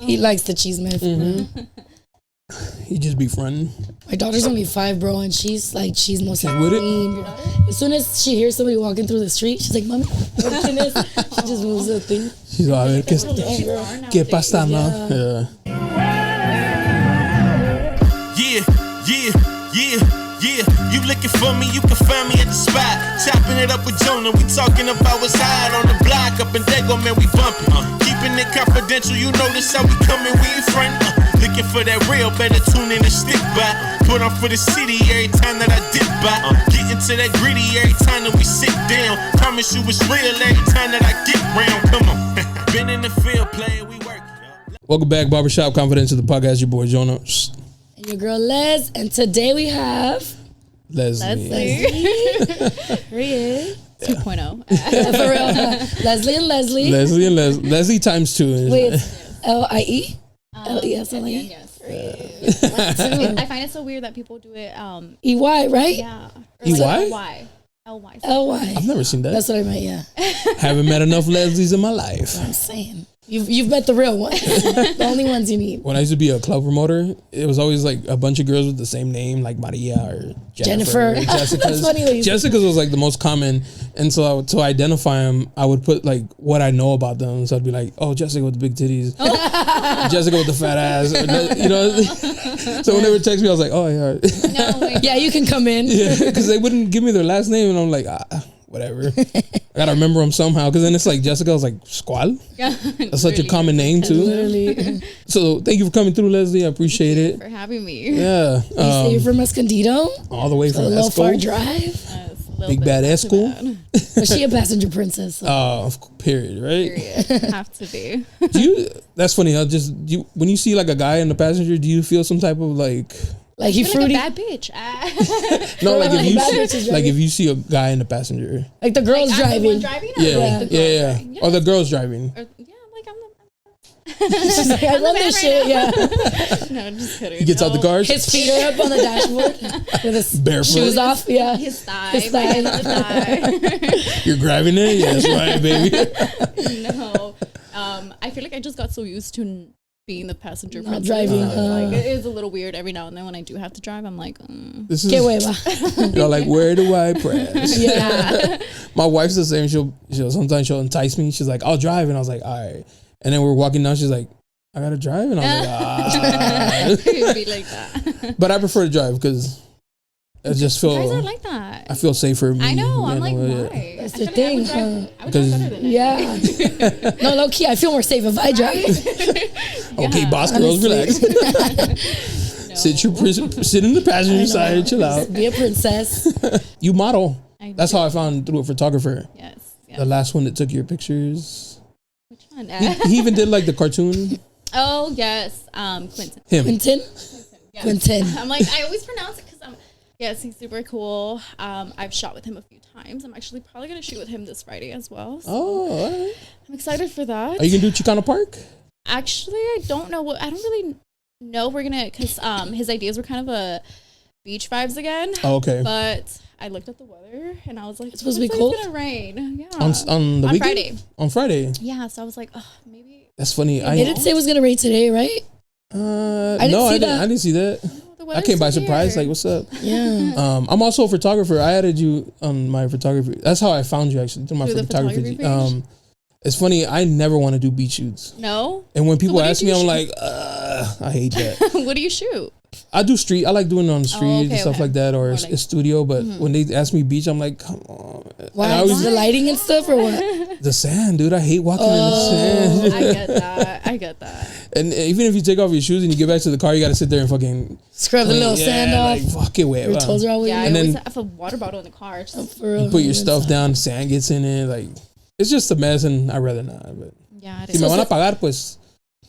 He likes the chisme. He just be fronting. My daughter's only 5, bro, and she's like, she's most She's with it? clean. As soon as she hears somebody walking through the street, she's like, "Mommy, what can this?" She just moves the thing. She's all right. ¿Qué pasa, no? Yeah. You looking for me, you can find me at the spot. Chopping it up with Jona, we talking about what's hot on the block. Up in Dago, man, we bumping. Keeping it confidential, you notice how we coming, we in front. Looking for that real, better tune in and stick by. Put on for the city every time that I dip by. Getting to that gritty every time that we sit down. Promise you it's real every time that I get round. Come on. Been in the field playing, we work. Welcome back, Barbershop Confidential, the podcast. Your boy Jona. And your girl Les, and today we have Leslie. Here he is. 2.0. For real. Leslie and Leslie. Leslie times 2. Wait, it's L-I-E? L-E-S-L-E? Yes. I find it so weird that people do it. E-Y, right? Yeah. E-Y? L-Y. L-Y. I've never seen that. That's what I meant, yeah. Haven't met enough Leslies in my life. I'm saying. You've met the real ones. The only ones you need. When I used to be a club promoter, it was always like a bunch of girls with the same name, like Maria or Jennifer. Or That's funny. Jessica's was like the most common. And so to identify them, I would put like what I know about them. So I'd be like, oh, Jessica with the big titties. Jessica with the fat ass. You know? So when they would text me, I was like, oh, yeah. No, yeah, you can come in. Yeah, because they wouldn't give me their last name. And I'm like, whatever. I gotta remember them somehow, because then it's like Jessica was like Squal. Yeah, that's such a common name too. Literally. So thank you for coming through, Leslie. I appreciate it. For having me. Yeah. You stay from Escondido? All the way from a little far Esco. drive. Big bad Esco. But she a passenger princess. So. Period, right? Period. Have to be. That's funny. When you see like a guy in the passenger, do you feel some type of like he fruity? Like a bad bitch. No, like if you see a guy in the passenger, like the girl's driving. Yeah. Or the girl's driving. I love this shit. Yeah. No, just kidding. He gets out the car. His feet are up on the dashboard with his barefoot shoes off. Yeah. His thigh. You're grabbing it. Yeah, that's right, baby. No. I feel like I just got so used to being the passenger not driving. Like, it is a little weird every now and then when I do have to drive. I'm like, this is. You're like, where do I press? Yeah. My wife's the same. Sometimes she'll entice me. She's like, I'll drive, and I was like, all right. And then we're walking down. She's like, I gotta drive, and I was like, It'd be like that. But I prefer to drive because I just feel. Guys are like that. I feel safer. I know. I'm like, why? That's the thing. Yeah. No, low key, I feel more safe if I drive. Okay, boss girls, relax. Sit in the passenger side, chill out. Be a princess. You model. That's how I found through a photographer. Yes. The last one that took your pictures. Which one? He even did like the cartoon. Oh yes, Quentin. Quentin. Yeah. Quentin. I'm like, I always pronounce it because yes, he's super cool. I've shot with him a few times. I'm actually probably gonna shoot with him this Friday as well. So all right. I'm excited for that. Are you gonna do Chicano Park? Actually, I don't know I don't really know. We're gonna because his ideas were kind of a beach vibes again. Oh, okay. But I looked at the weather and I was like, it's supposed to be cold. It's gonna rain. Yeah. On the weekend? Friday. On Friday. Yeah. So I was like, oh, maybe. That's funny. They didn't say it was gonna rain today, right? I didn't see that. I came by surprise. Like, what's up? Yeah. I'm also a photographer. I added you on my photography. That's how I found you actually through my photography page. It's funny. I never want to do beach shoots. No. And when people ask me, I'm like, I hate that. What do you shoot? I do street. I like doing it on the street and stuff like that, or a studio. But when they ask me beach, I'm like, come on. Why? The lighting and stuff, or what? The sand, dude. I hate walking in the sand. I get that. And even if you take off your shoes and you get back to the car, you got to sit there and fucking scrub the little sand off. Like, fuck it, wait. Your toes are all yeah, and I always have a water bottle in the car. You put your stuff down, sand gets in it. Like, it's just a mess, and I'd rather not. But yeah, si me van a pagar, pues.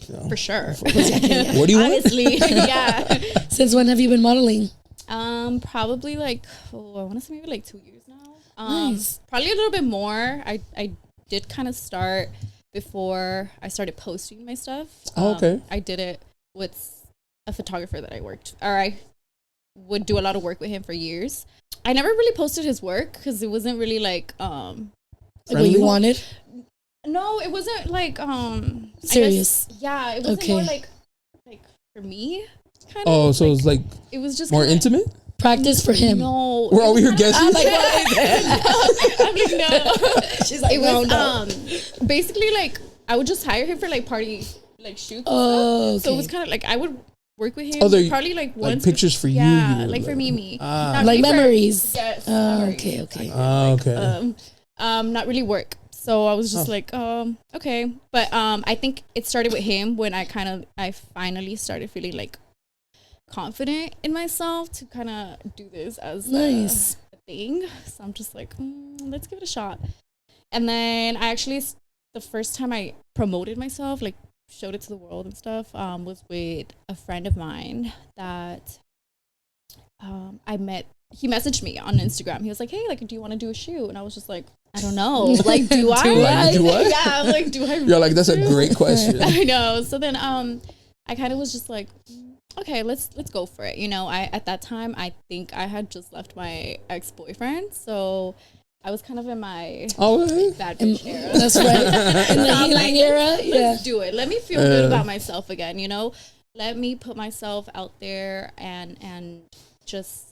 You know, for sure. What do you want? Honestly, yeah. Since when have you been modeling? Probably like I want to say maybe like 2 years now. Nice. Probably a little bit more. I did kind of start before I started posting my stuff. Okay. I did it with a photographer that I would do a lot of work with him for years. I never really posted his work because it wasn't really like what you wanted. No, it wasn't like serious. Yeah, it wasn't more like for me. Kind of. Oh, so it was like it was just more kinda, intimate. Practice for him. No, We're over here guessing. I'm like, no. She's like, It was basically like I would just hire him for like party like shoots. Oh, okay. So it was kind of like I would work with him. Oh, probably like once. Like pictures for you. Yeah, like for me. Ah. Like memories. Yes. Okay. Okay. Not really work. So I was just like, okay. But I think it started with him when I finally started feeling like confident in myself to kind of do this as a thing. So I'm just like, let's give it a shot. And then I actually, the first time I promoted myself, like showed it to the world and stuff, was with a friend of mine that I met. He messaged me on Instagram. He was like, hey, like, do you want to do a shoot? And I was just like, I don't know. Like, do I? Do what? Yeah, I'm like, do I? You're like, that's a great question. I know. So then I kind of was just like, okay, let's go for it. You know, at that time, I think I had just left my ex-boyfriend. So I was kind of in my bad bitch era. That's right. In the healing era. Yeah. Let's do it. Let me feel good about myself again, you know? Let me put myself out there and just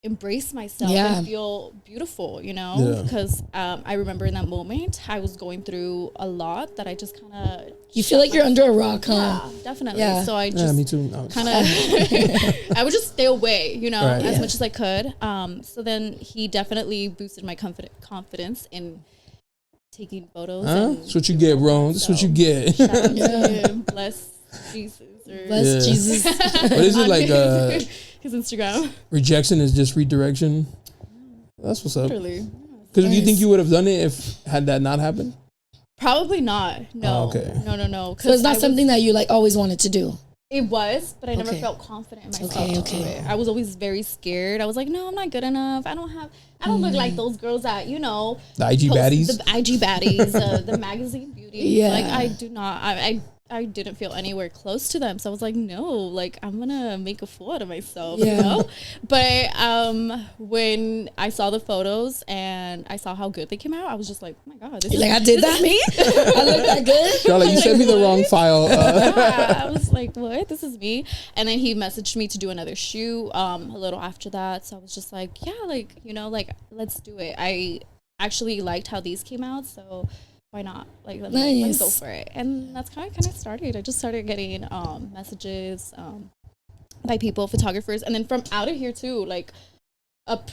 embrace myself and feel beautiful, you know? Because I remember in that moment I was going through a lot that I just kind of you feel like you're under a rock, huh? Yeah, definitely. So I just me too. Kind of I would just stay away, you know, as much as I could. So then he definitely boosted my confidence in taking photos. That's what you get, bro. That's what you get. Shout out to him. Bless Jesus. Bless Jesus. What is it like? His Instagram. Rejection is just redirection. That's what's up. Literally. Because do you think you would have done it if had that not happened? Probably not. No. Oh, okay. No. So it's not something that you like always wanted to do. It was, but I never felt confident in myself. Okay. I was always very scared. I was like, no, I'm not good enough. I don't look like those girls that, you know, the IG baddies. The IG baddies, the magazine beauties. Yeah. Like I do not. I didn't feel anywhere close to them. So I was like, no, like I'm gonna make a fool out of myself, you know? But when I saw the photos and I saw how good they came out, I was just like, oh my God, this is like, I did that? Me? I look that good? You're like, you sent me the wrong file. Yeah, I was like, what? This is me. And then he messaged me to do another shoot a little after that. So I was just like, yeah, like, you know, like, let's do it. I actually liked how these came out. So why not? Like, let's go for it. And that's kind of started. I just started getting messages by people, photographers, and then from out of here too, like up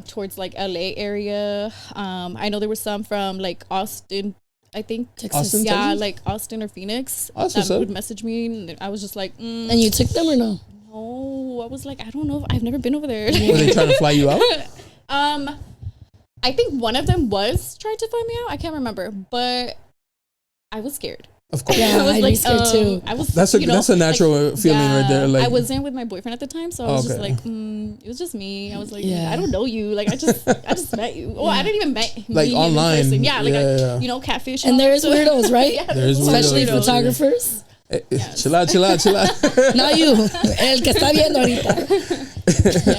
towards like LA area. I know there were some from like Austin, I think. Texas. Austin, Yeah, Texas? like Austin or Phoenix. Awesome. That would message me, and I was just like, And you took them or no? no. I was like, I don't know. I've never been over there. Were they trying to fly you out? I think one of them was trying to find me out. I can't remember, but I was scared. Of course. Yeah, I was I'd be scared too. I was. That's a natural feeling right there. Like I wasn't with my boyfriend at the time, so I was just like, it was just me. I was like, I don't know you. Like I just met you. Well, I didn't even meet like online. In person. Yeah, like you know, catfish. And there's weirdos, right? There's especially weirdos, photographers. Chill out. Not you. El que está viendo ahorita.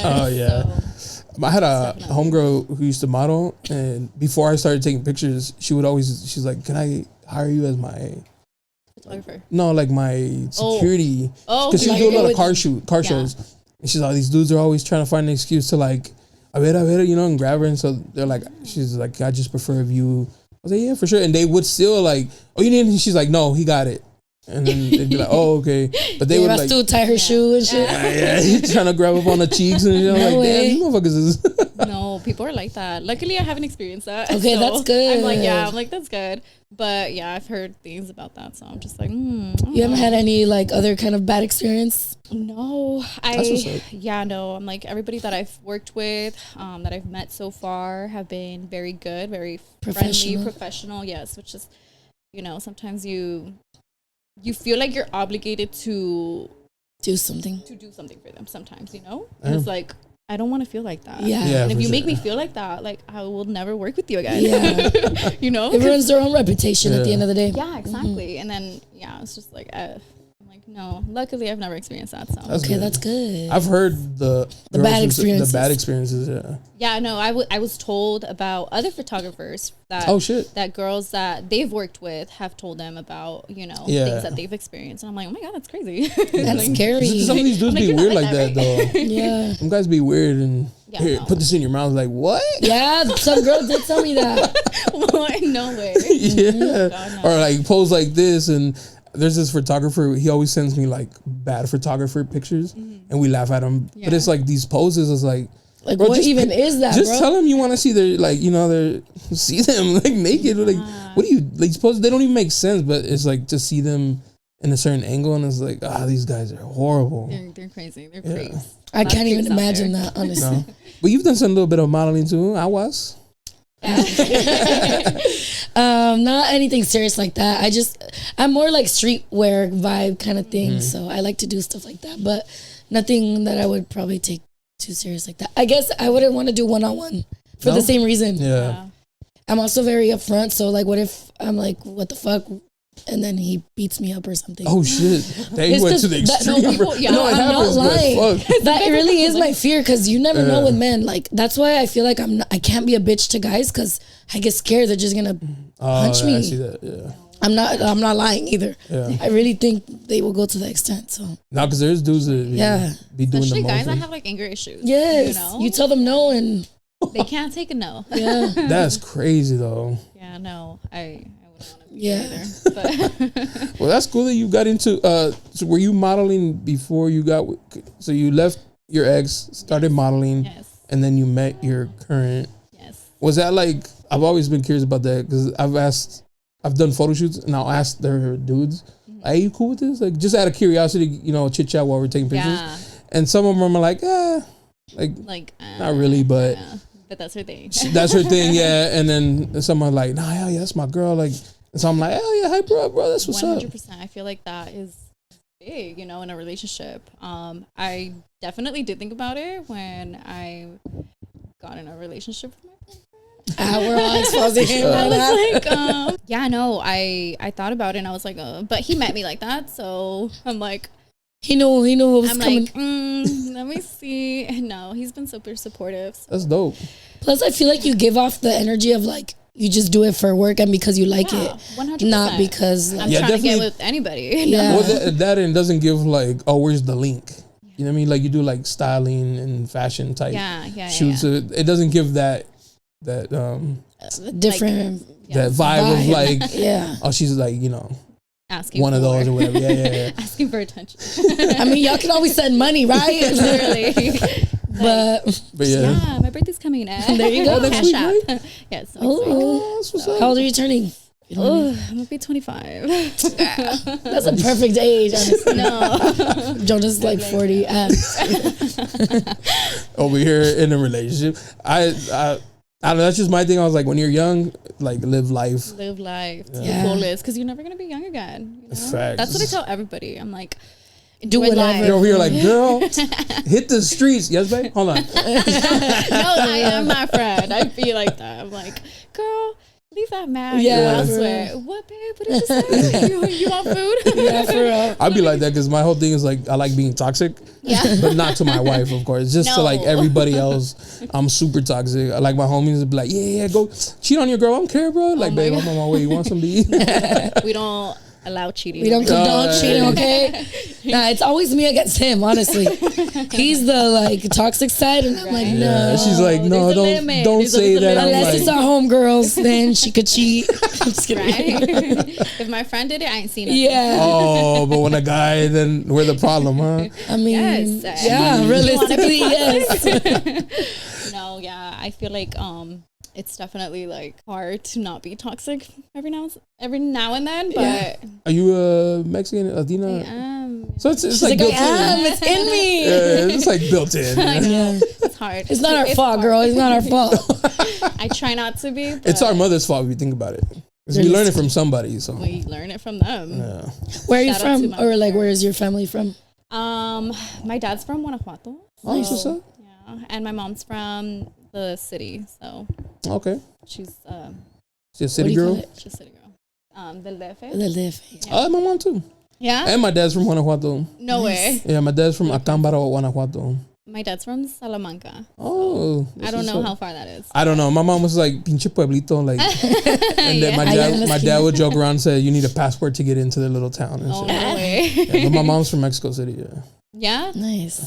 Oh yeah. So, I had a homegirl who used to model, and before I started taking pictures, she's like, "Can I hire you as my photographer?" No, like my security. Because she would do a lot of car shows. And she's like, these dudes are always trying to find an excuse to like, a ver, you know, and grab her. And so they're like, she's like, I just prefer if you. I was like, yeah, for sure. And they would still like, oh, you need it? She's like, no, he got it. And then they'd be like, oh, okay. But they would like still tie her shoe and shit. Yeah, trying to grab up on the cheeks and you know, like, damn, these motherfuckers is. No, people are like that. Luckily, I haven't experienced that. Okay, so that's good. I'm like, that's good. But yeah, I've heard things about that, so I'm just like, You haven't had any like other kind of bad experience? No, That's what's up. no. I'm like everybody that I've worked with, that I've met so far have been very good, very friendly, professional. Yes, which is, you know, sometimes you feel like you're obligated to do something for them. Sometimes, you know, and it's like, I don't want to feel like that. Yeah. And if you make me feel like that, like I will never work with you again. Yeah. You know, it ruins their own reputation at the end of the day. Yeah, exactly. And then it's just like, I'm like, No, luckily I've never experienced that. So Okay, that's good. I've heard the bad experiences. The bad experiences, yeah. Yeah, no, I was told about other photographers that that girls that they've worked with have told them about, you know, things that they've experienced. And I'm like, oh my God, that's crazy. That's scary. Some of these dudes be weird like that, though. Yeah. Some guys be weird and put this in your mouth, like, what? Yeah, some girl did tell me that. No way. Yeah. God, no. Or like pose like this, and there's this photographer, he always sends me like bad photographer pictures and we laugh at him. But it's like these poses is like bro, what even is that, just bro? tell them you want to see their, like, you know, their, see them like naked. Like, what do you, like, suppose they don't even make sense, but it's like to see them in a certain angle and it's like, these guys are horrible. They're crazy. They're crazy. I can't even imagine that, honestly. No. But you've done some little bit of modeling too. I was. Not anything serious like that. I'm more like streetwear vibe kind of thing. So I like to do stuff like that, but nothing that I would probably take too serious like that. I guess I wouldn't want to do one-on-one for the same reason. Yeah. I'm also very upfront. So like, what if I'm like, what the fuck? And then he beats me up or something. Oh shit! They went to the extreme. I'm not lying. That really is my fear because you never know with men. Like that's why I feel like I can't be a bitch to guys because I get scared they're just gonna punch me. I see that. Yeah. I'm not lying either. Yeah. I really think they will go to the extent. So no, because there's dudes that be doing especially the guys most. that have like anger issues. Yes, you know? you tell them no and they can't take a no. Yeah, that's crazy though. Yeah, no, I wouldn't want to be yeah. But Well, that's cool that you got into. So were you modeling before you got? So you left your ex, started modeling, and then you met your current. Yes. Was that like? I've always been curious about that because I've done photo shoots and I'll ask their dudes, "Are you cool with this?" Like just out of curiosity, you know, chit chat while we're taking pictures. Yeah. And some of them are like, not really, but. Yeah. But that's her thing. That's her thing, yeah. And then someone like, nah, hell yeah, that's my girl. Like, and so I'm like, hell yeah, hey, bro, that's what's 100%. up. I feel like that is big, you know, in a relationship. I definitely did think about it when I got in a relationship with my boyfriend. We're all exposing him. I was like, yeah, no, I thought about it and I was like, but he met me like that, so I'm like. He knew what was I'm coming. Like, let me see. No, he's been super supportive. So. That's dope. Plus, I feel like you give off the energy of like you just do it for work and because you like it, 100%. not because like, I'm trying to get with anybody. Yeah. Well, that end doesn't give like, oh, where's the link? You know what I mean? Like you do like styling and fashion type shoots. Yeah. It doesn't give that different that vibe of like, oh, she's like, you know. Asking one of those or whatever. Yeah. Asking for attention. I mean, y'all can always send money, right? Literally. But yeah, my birthday's coming in. There you go. Next week, right? Yes. That's what's up. How old are you turning? I'm gonna be 25. That's a perfect age, honestly. No. Jonas like 40. Over here in a relationship. I don't know, that's just my thing. I was like, when you're young, like live life to the fullest, because you're never gonna be young again. You know? Facts. That's what I tell everybody. I'm like, do whatever. You're over here like, girl, hit the streets. Yes, babe? Hold on. No, I am my friend. I feel like that. I'm like, girl, leave that man. Yeah, elsewhere. What, babe? What did you say? you want food? Yeah, for real. I'd be like that because my whole thing is like, I like being toxic. Yeah. But not to my wife, of course. Just to like everybody else. I'm super toxic. Like my homies would be like, yeah, go cheat on your girl. I don't care, bro. Like, babe, I'm on my way. You want some to eat? We don't allow cheating. We don't condone cheating, okay? Nah, it's always me against him, honestly. He's the like toxic side, and I'm like, no. Yeah, she's like, no, don't say that. Unless it's our homegirls, then she could cheat. I'm just kidding. Right? If my friend did it, I ain't seen it. Yeah. Oh, but when a guy, then we're the problem, huh? I mean, yes. Yeah, realistically, yes. No, yeah, I feel like it's definitely like hard to not be toxic every now and then, but are you Mexican, Latina? I am. So it's like built in. It's in me. Yeah, it's like built in. I know. It's hard. It's not our fault, hard. girl. It's not our fault. I try not to be. But it's our mother's fault if you think about it. Because we learn it from somebody. So we learn it from them. Yeah. Where are you from? Or like, where is your family from? My dad's from Guanajuato. Oh, what's up? Yeah, and my mom's from the city. So okay, she's a city girl. She's a city girl. Del DF. Del DF. Yeah. My mom too. Yeah. And my dad's from Guanajuato. No way. Yeah, my dad's from Acámbaro, Guanajuato. My dad's from Salamanca. Oh, I don't know how far that is. I don't know. My mom was like, pinche pueblito. Like, and then my dad would joke around and say, you need a passport to get into the little town. And Oh, shit. no way. Yeah, but my mom's from Mexico City. Yeah. Yeah. Nice.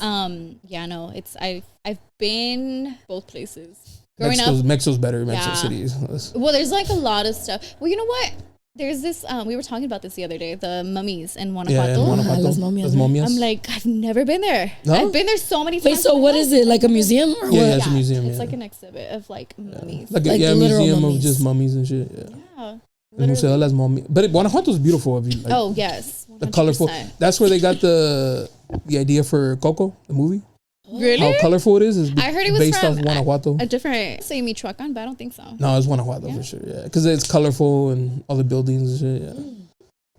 Yeah, no, I've been both places. Growing up, Mexico's better. Mexico Yeah. City is. well, there's like a lot of stuff. Well, you know what? There's this. We were talking about this the other day. The mummies in Guanajuato. Yeah, in Guanajuato. Las momias, Las momias. I'm like, I've never been there. No? I've been there so many times. Wait, so what is it? Like a museum or Yeah, what? it's a museum. It's Yeah. like an exhibit of like mummies. Like Like a literal museum mummies. of just mummies and shit. Yeah. Yeah. El Museo de las Momias. But Guanajuato's beautiful. If you like, Oh yes. 100%. the colorful. That's where they got the idea for Coco, the movie. Really? How colorful it is I heard it was based from off Guanajuato. a different say Michoacan, but I don't think so. No, it's Guanajuato for sure. Yeah, because it's colorful and all the buildings and shit. Yeah,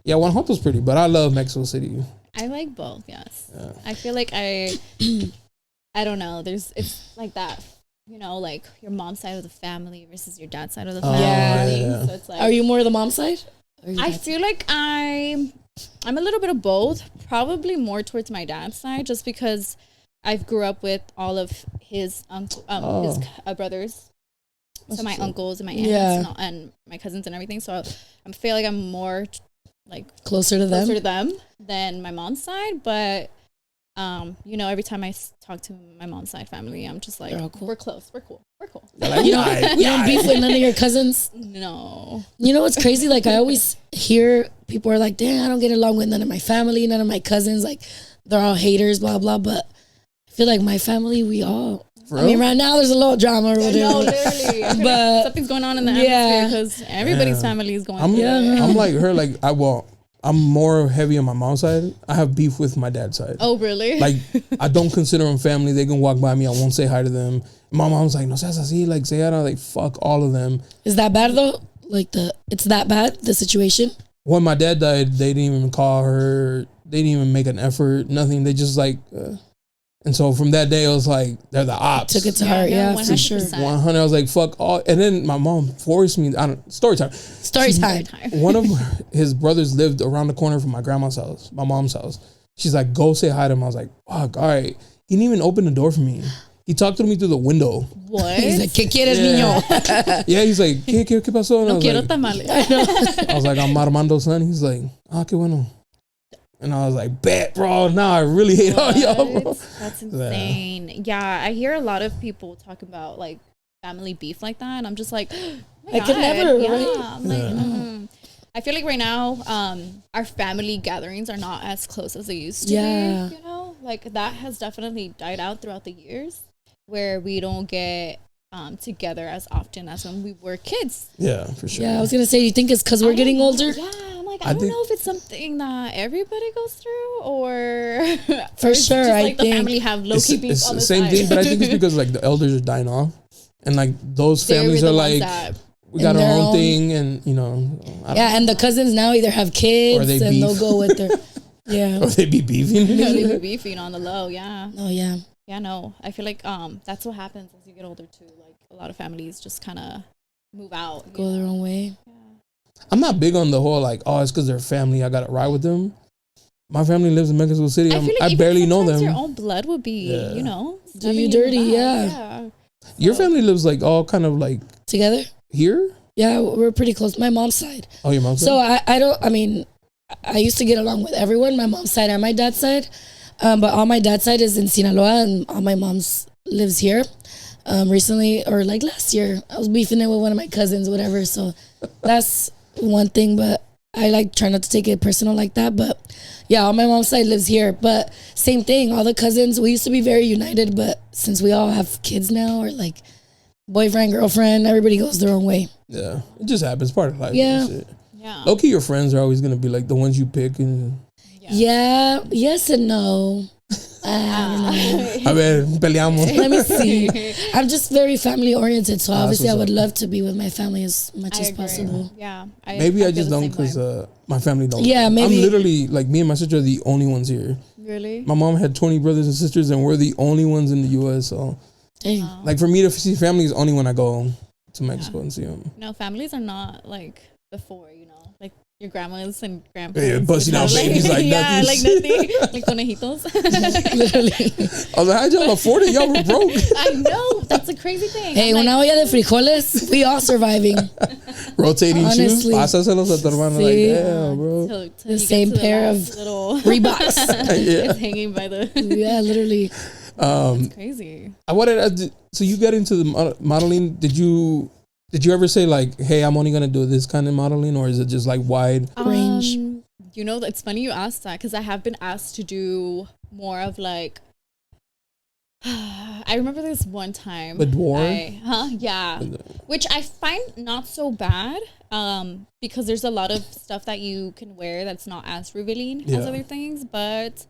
yeah, Guanajuato's pretty, but I love Mexico City. I like both. Yes. Yeah. I feel like I don't know. It's like that. You know, like your mom's side of the family versus your dad's side of the family. yeah. So it's like. Are you more the mom side? Or your I dad's feel like I'm a little bit of both. Probably more towards my dad's side, just because I grew up with all of his his brothers. So my uncles and my aunts Yeah. and my cousins and everything. So I feel like I'm more like closer to them? closer to them than my mom's side. But you know, every time I talk to my mom's side family, I'm just like, They're all cool. we're close, we're cool, we're cool. You don't beef with none of your cousins? No. You know what's crazy? Like, I always hear people are like, damn, I don't get along with none of my family, none of my cousins. Like, they're all haters, blah, blah. But I feel like my family, we all... For I mean, real? right now there's a little drama or whatever. No, literally. I feel But- like something's going on in the Yeah. atmosphere because everybody's family is going through it. I'm like her. Like I'm more heavy on my mom's side. I have beef with my dad's side. Oh, really? Like, I don't consider them family. They can walk by me. I won't say hi to them. My mom's like, no seas así. Like, say hi to, like, fuck all of them. Is that bad, though? Like, it's that bad, the situation? When my dad died, they didn't even call her. They didn't even make an effort. Nothing. They just like, and so from that day, it was like, they're the ops. Took it to Yeah, heart, no, yeah, for sure. 100%. 100. I was like, fuck all. And then my mom forced me, story time. Story time. One of his brothers lived around the corner from my grandma's house, my mom's house. She's like, go say hi to him. I was like, fuck, all right. He didn't even open the door for me. He talked to me through the window. What? He's like, ¿qué quieres, niño? Yeah, he's like, ¿qué pasó? And I No was quiero like, tamales. I was like, I'm Armando's son. He's like, qué bueno. And I was like, bet, bro. Now I really hate all y'all, bro. That's insane. Yeah, I hear a lot of people talk about like family beef like that, and I'm just like, oh my I could God. never, Yeah, right? I'm like, I feel like right now, our family gatherings are not as close as they used to Yeah. be. You know, like that has definitely died out throughout the years, where we don't get together as often as when we were kids. Yeah, for sure. Yeah, I was going to say, you think it's because we're getting older? Yeah, I'm like, I I don't think- know if it's something that everybody goes through or For it's sure, just I like think the family have low key beef It's on the the same side. thing, but I think it's because like the elders are dying off. And like those They're families the are ones like, that- we got in our their own own- thing, and you know, I don't Yeah, and the cousins now either have kids Or they and beef. they'll go with their... Yeah. or they be beefing. you know, they be beefing on the low. Yeah. Oh, yeah. Yeah, no. I feel like that's what happens as you get older too. Like a lot of families just kind of move out. Go their own way. I'm not big on the whole like, oh, it's because they're family. I gotta ride with them. My family lives in Mexico City. I feel like I even barely know sometimes them. Your own blood would be, Yeah. you know, Do stabbing you in the dirty, back. yeah. Your So- family lives like all kind of like Together? here. Yeah, we're pretty close. My mom's side. Oh, your mom's So side? I used to get along with everyone, my mom's side and my dad's side. But all my dad's side is in Sinaloa and all my mom's lives here. Recently, or like last year, I was beefing it with one of my cousins, whatever. So that's one thing, but I like try not to take it personal like that. But yeah, all my mom's side lives here. But same thing, all the cousins, we used to be very united, but since we all have kids now, or like boyfriend, girlfriend, everybody goes their own way. Yeah, it just happens. Part of life. Yeah. And shit. Yeah. Low key, your friends are always gonna be like the ones you pick. And Yeah, yes and no. I don't know. a ver, peleamos. Let me see. I'm just very family oriented, so obviously I what's would up. love to be with my family as much I as agree. possible. Yeah. Maybe I feel just the don't same because way. my family don't. Yeah, maybe- I'm literally like me and my sister are the only ones here. Really? My mom had 20 brothers and sisters, and we're the only ones in the U.S. So, Dang. like for me to see family is only when I go to Mexico and see them. No, families are not like before, you know. Like your grandmas and grandpas. Yeah, busting out babies like yeah, nothing. like nothing, like conejitos. Literally. I was like, how'd y'all afford it? Y'all were broke. I know, that's a crazy thing. Hey, I'm una like, olla de frijoles, we all surviving. Rotating shoes. Honestly. Pásaselos a tu hermano. Like, Sí. damn, bro. till The you same get to pair last of little Reeboks. Yeah. It's hanging by the. Yeah, literally. It's crazy. I wanted. So you got into the modeling. Did you ever say like, hey, I'm only gonna do this kind of modeling, or is it just like wide Range. You know, it's funny you asked that because I have been asked to do more of like. I remember this one time. the dwarf? Yeah. Which I find not so bad. Because there's a lot of stuff that you can wear that's not as revealing as other things, but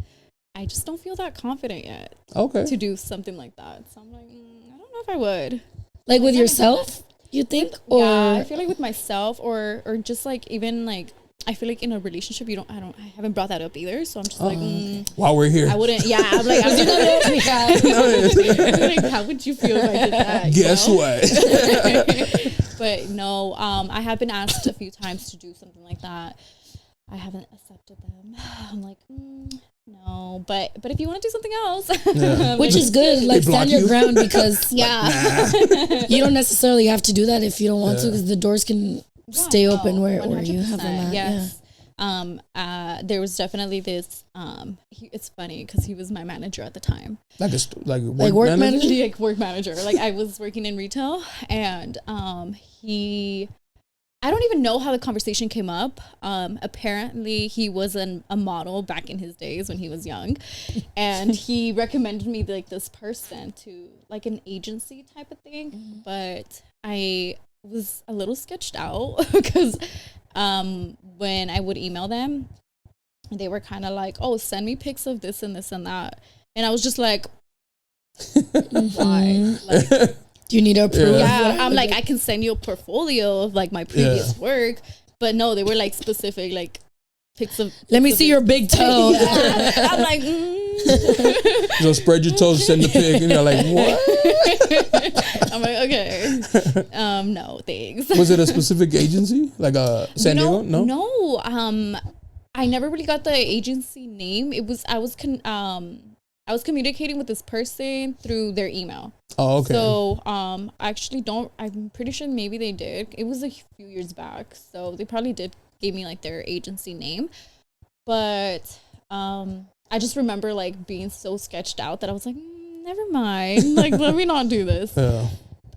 I just don't feel that confident yet. Okay. To do something like that. So I'm like, I don't know if I would. Like with yourself, you think? Or Yeah, I feel like with myself or just like even like I feel like in a relationship I haven't brought that up either. So I'm just like While we're here. I wouldn't I'm like how would you feel if I did that? Guess what? But no, I have been asked a few times to do something like that. I haven't accepted them. I'm like, no, but if you want to do something else, which is good, like stand your ground because yeah, you don't necessarily have to do that if you don't want to, because the doors can stay open where you have them at. Yes. There was definitely this. It's funny because he was my manager at the time. Like work manager? Like work manager. Like I was working in retail, and I don't even know how the conversation came up. Apparently he was a model back in his days when he was young, and he recommended me like this person to like an agency type of thing. But I was a little sketched out because when I would email them, they were kind of like, oh, send me pics of this and this and that. And I was just like, why? Like, do you need to approve? Yeah, I'm like, I can send you a portfolio of like my previous work. But no, they were like specific, like pics of. Let me see your big toe. Yeah. I'm like, So spread your toes, send the pic, and you're like, what? I'm like, okay. No, thanks. Was it a specific agency? Like San Diego? No? No. I never really got the agency name. I was communicating with this person through their email. Oh, okay. So, I'm pretty sure maybe they did. It was a few years back. So they probably did give me like their agency name. But, I just remember like being so sketched out that I was like, never mind. Like, let me not do this. Yeah.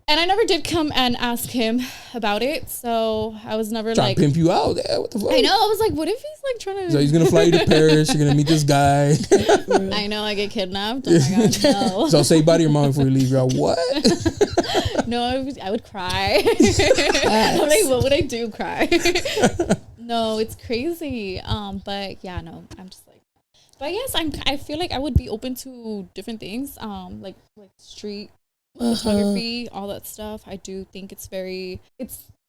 And I never did come and ask him about it. So I was never Trying like. to pimp you out. Yeah, what the fuck? I know. I was like, what if he's like trying to. So he's going to fly you to Paris. You're going to meet this guy. I know. I get kidnapped. Oh my God. No. So say bye to your mom before you leave. You're like, what? No, I would cry. I'm like, what would I do? Cry? No, it's crazy. But yeah, no, I'm just like. But yes, I feel like I would be open to different things. Like street photography, all that stuff. I do think it's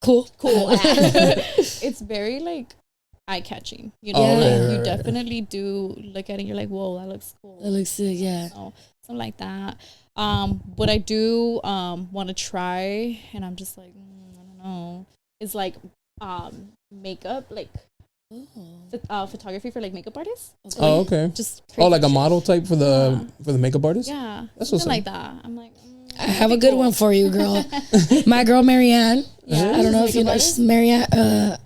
cool. It's very like eye catching. You know, you definitely do look at it and you're like, whoa, that looks cool. That looks sick, yeah. So, something like that. What I do want to try, and I'm just like, I don't know, is like makeup, like photography for like makeup artists. Oh, okay. Just like a model type for the makeup artist? Yeah. That's something like that. I'm like, I have a good one for you, girl. My girl Marianne. Yeah. I don't know if you know. She's Marianne,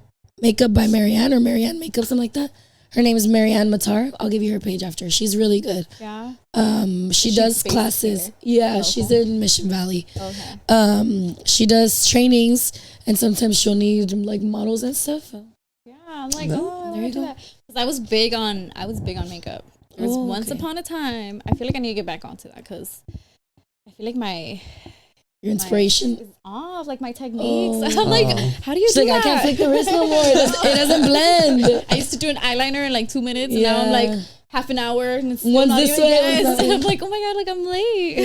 Makeup by Marianne or Marianne Makeup, something like that. Her name is Marianne Matar. I'll give you her page after. She's really good. Yeah. She does classes. Here? Yeah, she's in Mission Valley. Okay. She does trainings, and sometimes she'll need like models and stuff. Yeah, I'm like, I There want you to do go. that because I was big on makeup. There was once upon a time. I feel like I need to get back onto that because I feel like your inspiration is off, like my techniques. I'm like, how do you She's do like, that? I can't flick the wrist no more. It doesn't blend. I used to do an eyeliner in like 2 minutes, and now I'm like half an hour, and it's still One's not this even way, yes. one's that way. I'm like, oh my God, like I'm late.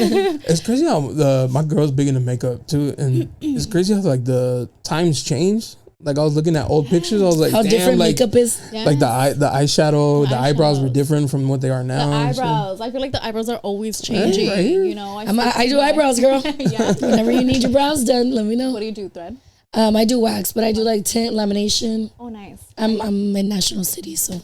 It's crazy how my girl's big into makeup too, and it's crazy how like the times change. Like I was looking at old pictures, I was like, how damn, different like, makeup is. like the eyeshadow, the eyebrows were different from what they are now. The eyebrows, I feel like the eyebrows are always changing. Right here. You know, I do eyebrows, girl. Yeah. Whenever you need your brows done, let me know. What do you do, Thread? I do wax, but I do like tint, lamination. Oh, nice. I'm in National City, so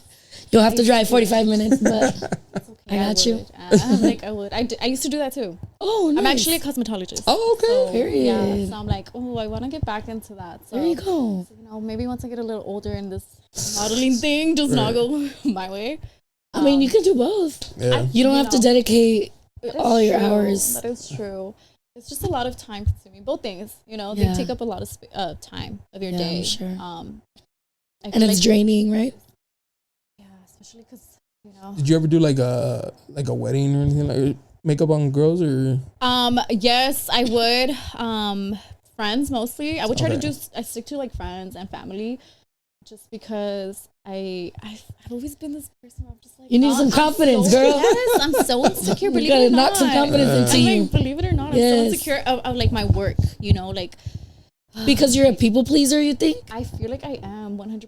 you'll have to drive 45 minutes, but Okay, I got you. I would. I used to do that too. Oh, nice. I'm actually a cosmetologist. Oh, okay. So, Period. Yeah, so I'm like, oh, I want to get back into that. So, There you go. so, maybe once I get a little older and this modeling thing does not go my way. I mean, you can do both. Yeah. You don't have to dedicate It all is your true. hours. That is true. It's just a lot of time consuming. Both things, Yeah. they take up a lot of time of your Yeah, day. I'm sure. I And feel it's draining, right? Yeah, especially because Did you ever do like a wedding or anything, like makeup on girls or? Yes, I would. Friends mostly. I would try to Okay. I stick to like friends and family, just because I've always been this person. I'm just like, You need some confidence, girl. Yes, I'm so insecure. You Believe gotta it or knock not. some confidence into I'm you. like, believe it or not, I'm so Yes. insecure of like my work. Like Because you're a people pleaser, you think? I feel like I am 100%.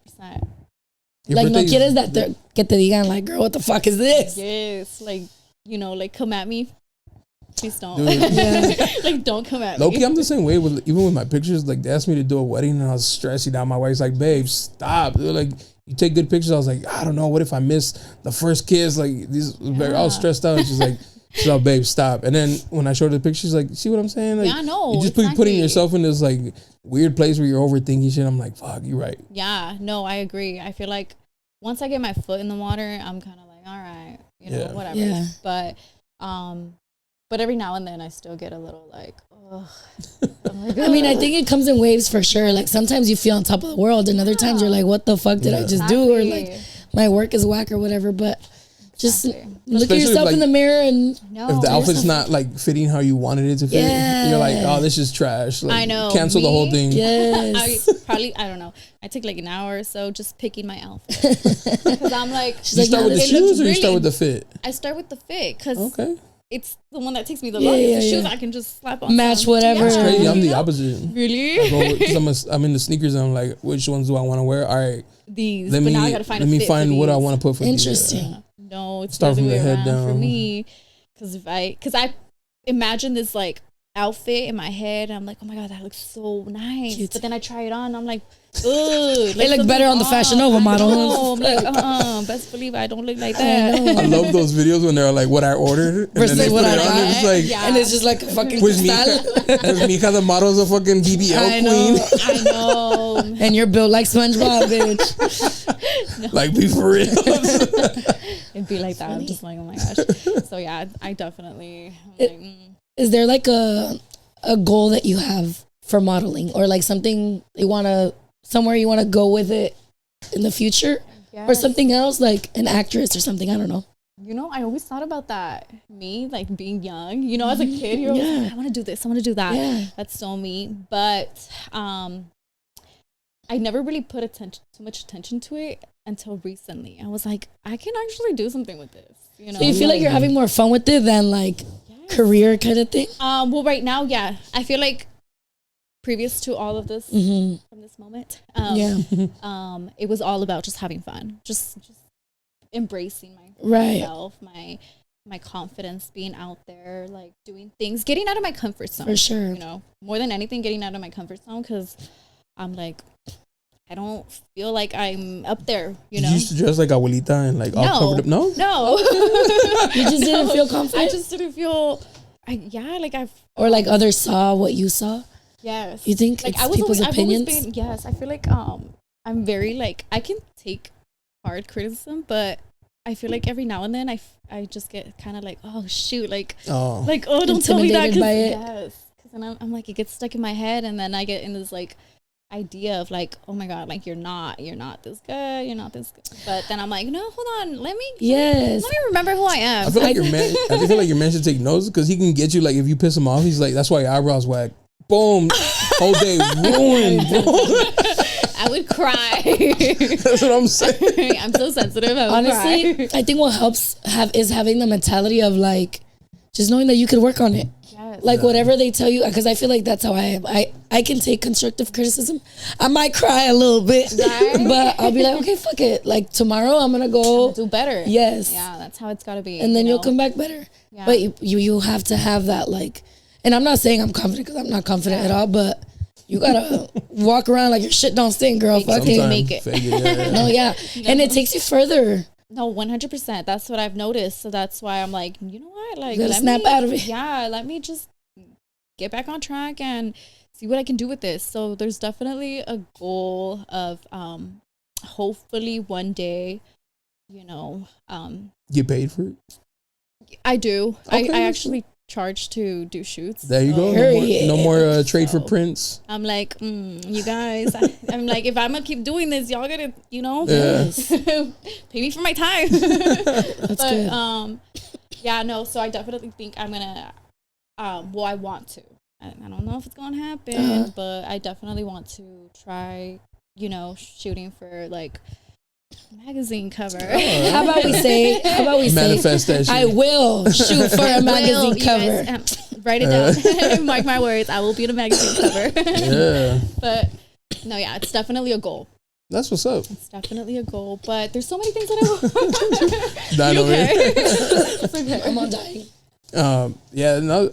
Your Like, no birthday's- quieres that que te digan, like, girl, what the fuck is this? Yes, like like come at me. Please don't. Dude. Yeah. Like don't come at Low-key, me. I'm the same way even with my pictures. Like they asked me to do a wedding and I was stressing out. My wife's like, babe, stop. They're like, you take good pictures. I was like, I don't know. What if I miss the first kiss? Like I was stressed out. She's like, so babe, stop. And then when I showed her the picture, she's like, see what I'm saying? Like, Yeah, I know, you just putting exactly. yourself in this like weird place where you're overthinking shit. I'm like, fuck, you're right. Yeah, no, I agree. I feel like once I get my foot in the water, I'm kind of like, all right, Yeah. whatever. Yeah. But every now and then I still get a little like, ugh. I'm like, I mean, I think it comes in waves for sure. Like, sometimes you feel on top of the world, and other times you're like, what the fuck did I just do? Or like, my work is whack or whatever. But just Exactly. look Especially at if, yourself like, in the mirror and no, If the outfit's not like fitting how you wanted it to fit, Yeah. you're like, oh, this is trash. Like, I know, cancel the me? whole thing. yes. I don't know. I take like an hour or so just picking my outfit because I'm like, You start with the it shoes looks or you start really- with the fit? I start with the fit because Okay. it's the one that takes me the Yeah, longest. yeah, The shoes yeah. I can just slap on. Match some. whatever. It's crazy. I'm the You know? opposite. Really? Because I'm in the sneakers and I'm like, which ones do I want to wear? All right, These. let but me now I gotta find let a me fit for find what I these. want to put for these. Interesting. No, it's Start the from other the way head around for down. me. Because I imagine this like outfit in my head, and I'm like, oh my god, that looks so nice. Cute. But then I try it on, and I'm like, ugh. They look better on the Fashion Nova model. I'm like, best believe I don't look like that. I love those videos when they're like what I ordered and Versus then they what put I it on. got. It's like, Yeah. And it's just like a fucking With style. Mika the model's a fucking BBL I queen. know. I know. And you're built like SpongeBob, bitch. Like, be for real. It'd be like that. I'm just like, oh my gosh. So yeah, I definitely. Is there like a goal that you have for modeling, or like something somewhere you want to go with it in the future, or something else, like an actress or something? I don't know. I always thought about that. Me, like being young, as a kid, you're always like, I want to do this, I want to do that. Yeah. That's so me. But I never really put too much attention to it until recently. I was like, I can actually do something with this. So you feel like you're having more fun with it than like career kind of thing? Well, right now, yeah. I feel like previous to all of this, from this moment, it was all about just having fun, just embracing myself, my confidence, being out there, like doing things, getting out of my comfort zone. For sure. More than anything, getting out of my comfort zone, because I'm like, I don't feel like I'm up there, You used to dress like abuelita and like all covered up. No? No. You just didn't feel confident? I just didn't feel, Or like others saw what you saw? yes. You think like it's people's opinions? Yes, I feel like I'm very like, I can take hard criticism, but I feel like every now and then I just get kind of like, oh shoot, don't tell me that, Intimidated by it? yes, because then I'm like, it gets stuck in my head, and then I get in this like idea of like, oh my god, like you're not this good, but then I'm like, no, hold on, let me remember who I am. I feel like your man should take notes because he can get you, like, if you piss him off, he's like, that's why your eyebrows whack. Boom, whole day ruined, bro. I would cry. That's what I'm saying. I'm so sensitive. I would Honestly, cry. I think what helps is having the mentality of like, just knowing that you could work on it. Yes. Like whatever they tell you, because I feel like that's how I am. I can take constructive criticism. I might cry a little bit, Right? but I'll be like, okay, fuck it. Like tomorrow I'm gonna go do better. Yes. Yeah, that's how it's gotta be. and then you'll come back better. Yeah. But you have to have that, like, and I'm not saying I'm confident because I'm not confident at all, but You gotta walk around like your shit don't stink, girl. Fuck it. Make it. No, yeah. And it takes you further. No, 100%. That's what I've noticed. So that's why I'm like, you know what? Like, let snap out of it. Yeah, let me just get back on track and see what I can do with this. So there's definitely a goal of hopefully one day, you know, get paid for it. I do. Okay. I actually charge to do shoots. There you go. No more trade for prints. I'm like, you guys. I'm like, if I'm gonna keep doing this, y'all gotta, you know, pay me for my time. That's good. Yeah, no. So I definitely think I'm gonna. Well, I want to. I don't know if it's gonna happen, but I definitely want to try. You know, shooting for like magazine cover. How about we say manifest that shit. I will shoot for a magazine cover. Guys, write it down. Mark my words. I will be in a magazine cover. Yeah. But no, yeah, it's definitely a goal. That's what's up. It's definitely a goal, but there's so many things that I want. You okay? It's okay. I'm on dying. Yeah, no,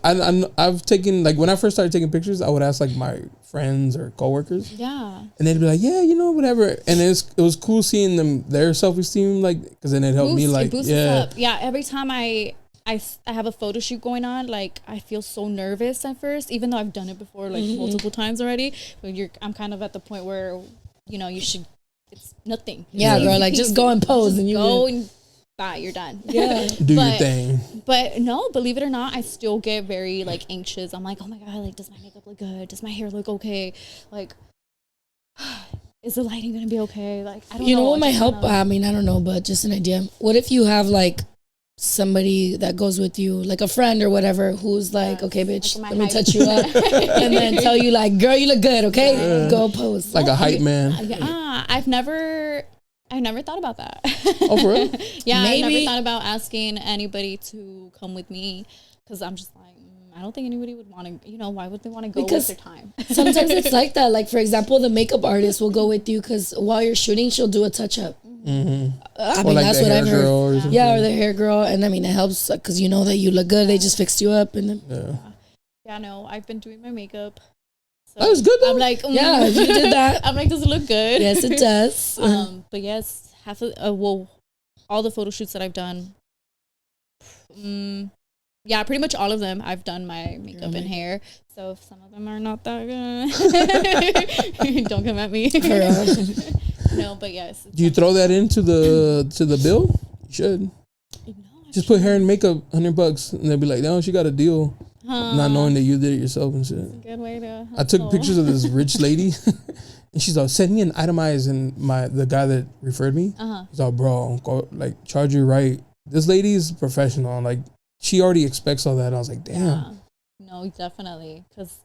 I've taken, like, when I first started taking pictures, I would ask like my friends or coworkers. Yeah. And they'd be like, yeah, you know, whatever. And it was cool seeing them, their self-esteem, like, because then it helped me, like, boosts us up. Yeah, every time I have a photo shoot going on, like, I feel so nervous at first, even though I've done it before, like, multiple times already. But I'm kind of at the point where, you know, it's nothing. Yeah, girl, like, just go and pose and you go and bye, you're done. Yeah. Do your thing. But no, believe it or not, I still get very like anxious. I'm like, oh my God, like, does my makeup look good? Does my hair look okay? Like, is the lighting gonna be okay? Like, I don't know. You know what might help? I mean, I don't know, but just an idea. What if you have like somebody that goes with you, like a friend or whatever, who's like, okay, bitch, like let me touch you up, and then tell you like, girl, you look good, okay? Go pose. Like a hype man. I've never thought about that. Oh, for real? Yeah, Maybe. I never thought about asking anybody to come with me, because I'm just like, I don't think anybody would want to, you know, why would they want to go with their time? Sometimes it's like that. Like, for example, the makeup artist will go with you because while you're shooting, she'll do a touch-up. Mm-hmm. I mean, like that's what I've heard. Or or the hair girl. And I mean, it helps because you know that you look good. They just fixed you up. And then Yeah, no, I've been doing my makeup. So that was good though. I'm like, yeah, you did that. I'm like, does it look good? Yes, it does. But yes, all the photo shoots that I've done, yeah, pretty much all of them, I've done my makeup and hair. So if some of them are not that good, don't come at me. No, but yes. Do you throw that into the bill? You should. No, just put hair and makeup, $100, and they'll be like, no, she got a deal. Not knowing that you did it yourself and shit. That's a good way to hustle. I took pictures of this rich lady, and she's like, send me an itemized, and the guy that referred me, he's like, bro, go, like, charge you right. This lady's professional, like, she already expects all that. I was like, damn. Yeah. No, definitely, because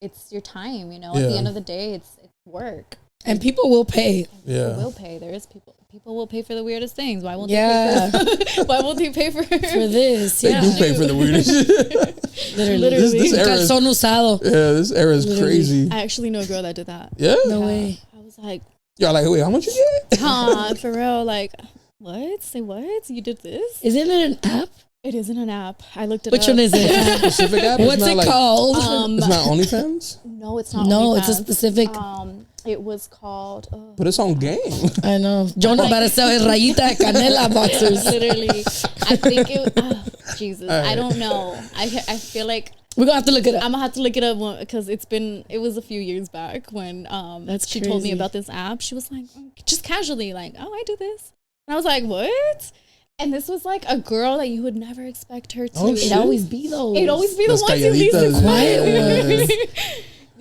it's your time, you know. At the end of the day, it's work. And people will pay. Yeah. People will pay. There is people will pay for the weirdest things. Why won't they pay for why won't they pay for this? They do pay for the weirdest shit. Literally. This era is, calzón usado. Yeah, this era is crazy. I actually know a girl that did that. Yeah? No way. I was like, y'all like, wait, how much you get? for real, like, what? Say what? You did this? Isn't it an app? It isn't an app. I looked it Which up. one is it? Specific app? What's it called? It's not OnlyFans? No, it's not. No, OnlyFans. it's a specific. It was called. But it's on game. I know. Jonah about to sell his rayita de canela boxers. Literally, I think it. Jesus, right. I don't know. I feel like we're gonna have to look it up. I'm gonna have to look it up because it was a few years back when she told me about this app. She was like, just casually like, oh, I do this, and I was like, what? And this was like a girl that you would never expect her to. Oh, it'd always be those. It'd always be the ones you least expect. Quiet ones.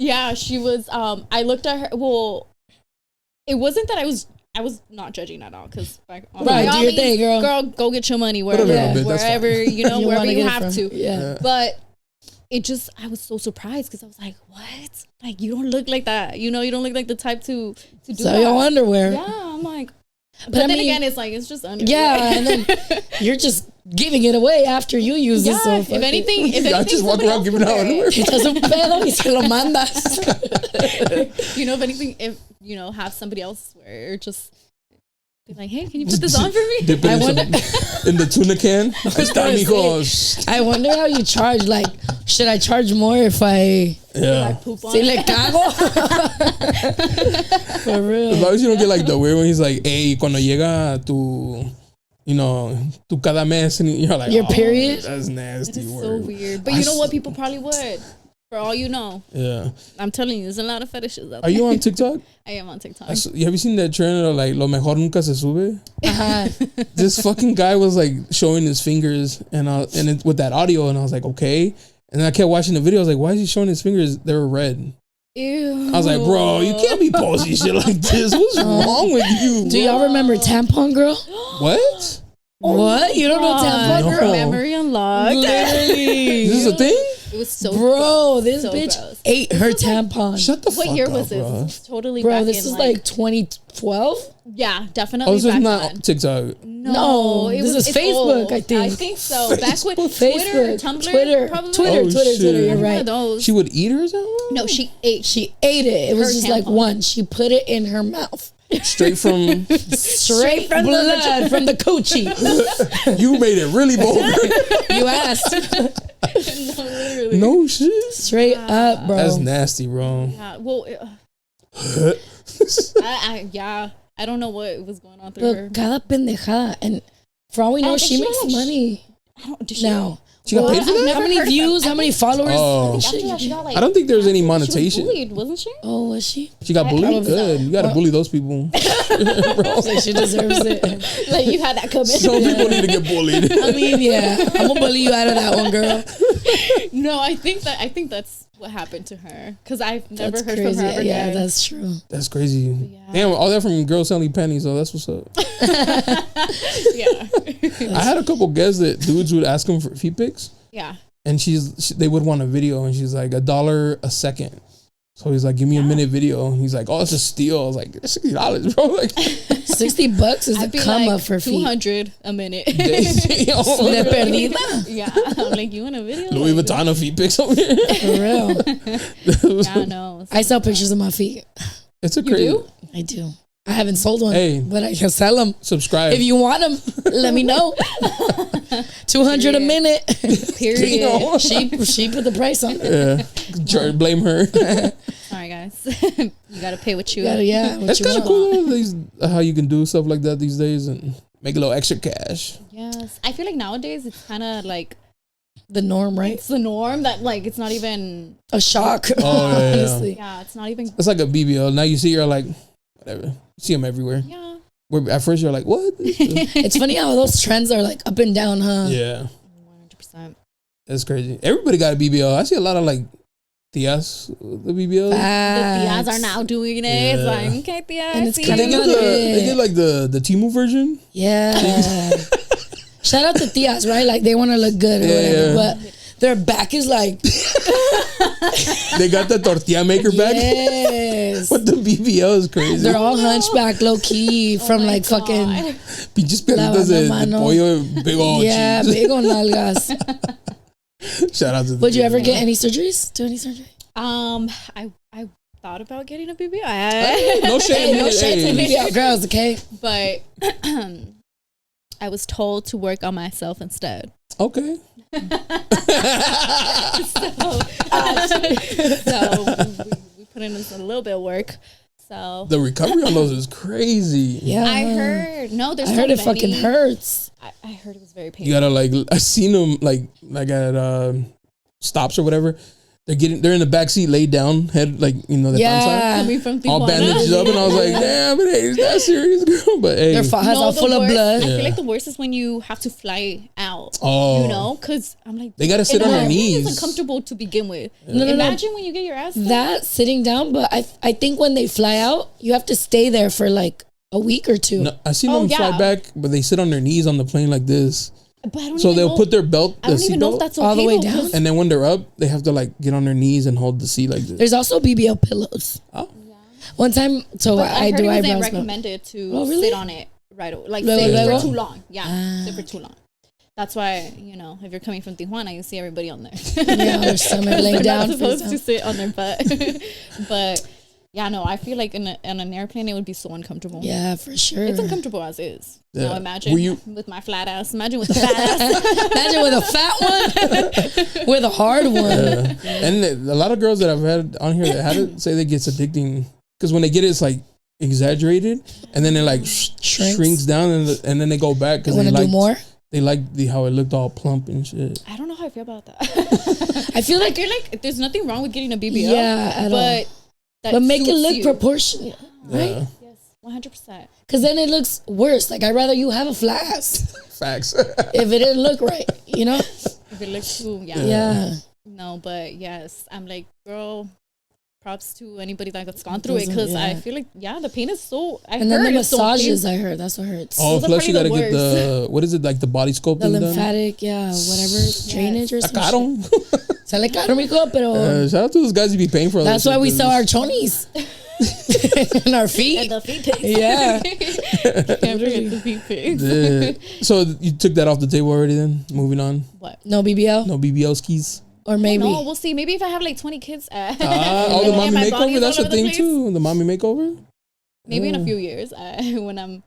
Yeah, she was. I looked at her. Well, it wasn't that I was not judging at all because right, do your thing, girl. Girl, go get your money wherever you know, wherever you have to. Yeah. But it just, I was so surprised because I was like, what? Like, you don't look like that. You know, you don't look like the type to do that. So your underwear. Yeah, I'm like. But then again, it's like, it's just underwear. Yeah, and then you're just giving it away after you use it. So if anything, I just walk around giving out underwear. Echas un pedo y se lo mandas. You know, if anything, if you know, have somebody else wear, or just be like, hey, can you put this on for me? In the tuna can. I wonder how you charge. Like, Should I charge more if I Poop on si it. le cago? For real. As long as you don't get like the weird one, he's like, hey, cuando llega tu, you know, tu cada mes, and you're like, Your period? That's nasty. It's so word. weird. But you know what? People probably would. For all you know. Yeah. I'm telling you, there's a lot of fetishes out Are there. you on TikTok? I am on TikTok. Have you seen that trend of like, lo mejor nunca se sube? Uh-huh. This fucking guy was like showing his fingers and with that audio, and I was like, okay. And I kept watching the video. I was like, why is he showing his fingers? They were red. Ew. I was like, bro, you can't be posting shit like this. What's wrong with you? Do y'all remember Tampon Girl? What? What? You don't know Tampon No. Girl? Memory unlocked. Literally. Is this a thing? It was so Bro, this so bitch gross. ate her tampon. Shut the fuck What year up, was this? bro. This was totally Bro, back this in is like 2012? yeah, definitely Oh, this is back not then. TikTok. No, this is it's Facebook, old. I think. I think so. Back when Facebook, Tumblr, Twitter, probably. Twitter, Oh, Twitter. shit. You're One right. of those. She would eat her or something? No, she ate. She ate it. It was Her just like tampon. one. She put it in her mouth. Straight from, Straight from blood from the coochie. you made it really bold. You asked. No, literally. No shit. Straight up, bro. That's nasty, bro. Yeah, well, I don't know what was going on through her. Look, cada pendejada. And for all we know, And she she makes like- money Did she? now. She got paid for that? How many views? How many followers? Oh. After that, she got like. I don't think there's any She was monetization. bullied, wasn't she? Oh, was she? She got bullied? Probably Good. so. You gotta bully those people. So she deserves it. Like you had that commitment. Some people need to get bullied. I mean, yeah. I'm gonna bully you out of that one, girl. No, I think that's what happened to her because I've never That's heard crazy. from her ever Yeah, again. that's true. That's crazy. Yeah. Damn, all that from girls selling panties, so that's what's up. Yeah, I had a couple guests that dudes would ask them for feet pics, yeah. and they would want a video, and she's like $1 a second. So he's like, give me a minute video. And he's like, oh, it's a steal. I was like, $60, bro. Like, $60 is a I'd be come like up for feet. 200 a minute. De perdida. Yeah, I'm like, you want a video? Louis Like, Vuitton of feet pics over here. For real. yeah, no. I sell pictures of my feet. It's a You crazy. do? I do. I haven't sold one, Hey. but I can sell them. Subscribe. If you want them, let me know. 200 a minute. Period. She put the price on it. Yeah. Blame her. Sorry, guys. You gotta pay what you. Yeah, what That's you kind of want. cool. How you can do stuff like that these days and make a little extra cash. Yes, I feel like nowadays it's kind of like The norm, right? it's the norm that like it's not even. A shock. Oh, yeah, yeah. Honestly. Yeah, it's not even. It's like a BBL. Now you see, you're like, whatever. You see them everywhere. Yeah. Where at first you're like, what? It's funny how those trends are like up and down, huh? Yeah, 100%. that's crazy. Everybody got a BBL. I see a lot of like tias with the BBL. The Facts. Tias are now doing it. Yeah. It's like, okay, Tia. And it's see kinda They you. get, they get like the Temu version. Yeah. Shout out to tias, right? Like they want to look good or whatever, Yeah. but their back is like, They got the tortilla maker back. yes. But the BBL is crazy. They're all hunchback, low key, from Oh my like fucking, God. Pinches perritas de mano. pollo, big old yeah, cheese. big on nalgas. Shout out to the Would you ever BBL. get any surgeries? Do any surgery? I thought about getting a BBL, No shame. Hey, no shade to Hey. baby out girls, okay? but I was told to work on myself instead. Okay. So we put in a little bit of work. So The recovery on those is crazy. Yeah. I heard there's I so heard it many. fucking hurts. I heard it was very You painful. gotta like, I seen them like at stops or whatever. They're in the back seat, laid down, head like the Yeah. side, Coming from all Tijuana. bandaged up, and I was like, damn, it ain't that serious, girl. But hey, Their fajas all the full of worst- blood. I Yeah. feel like the worst is when you have to fly out. Oh. You know, because I'm like, They gotta sit and on their everything knees. is uncomfortable to begin with. No, no. Imagine when you get your ass. That sitting down, but I think when they fly out, you have to stay there for like a week or two. No, I seen Oh, them fly yeah. back, but they sit on their knees on the plane like this. But I don't So even they'll know, put their belt, I the don't even seat know if belt, that's okay. all the way though, down? 'cause- and then when they're up, they have to like get on their knees and hold the seat like this. There's also BBL pillows. Oh. One time, so But I heard do it wasn't eyebrows. but- recommended to Oh, really? sit on it right away. Like Luego, sit luego? for too long. Yeah, Ah. sit for too long. That's why, if you're coming from Tijuana, you see everybody on there. Yeah, their stomach laying They're down. not supposed face to down. sit on their butt. But Yeah, no, I feel like on an airplane it would be so uncomfortable. Yeah, for sure. It's uncomfortable as is. Yeah. Now imagine with my flat ass. Imagine with a fat ass. Imagine with a fat one, with a hard one. Yeah. And a lot of girls that I've had on here that had it say that gets addicting because when they get it, it's like exaggerated, and then it like shrinks down, and then they go back because they like more. They like how it looked all plump and shit. I don't know how I feel about that. I feel like you're like, there's nothing wrong with getting a BBL. Yeah, but make it look proportionate, right? Yeah. Yes, 100%. Because then it looks worse. Like I'd rather you have a flat ass. Facts. If it didn't look right, you know. If it looks too, yeah. No, but yes, I'm like, girl. Props to anybody that's gone through it because I feel like the pain is so. And then the massages, I heard that's what hurts. Oh, plus you gotta get the what is it like the body sculpting the lymphatic, whatever drainage or something. Sale caro, mijo, pero shout out to those guys who be paying for. That's why we sell our chonies and our feet. And the feet pics. Yeah, can't forget the feet pics. So you took that off the table already? Then moving on. What? No BBL skis. Or maybe. No, we'll see. Maybe if I have like 20 kids. The mommy makeover. That's a thing too. The mommy makeover. Maybe in a few years when I'm.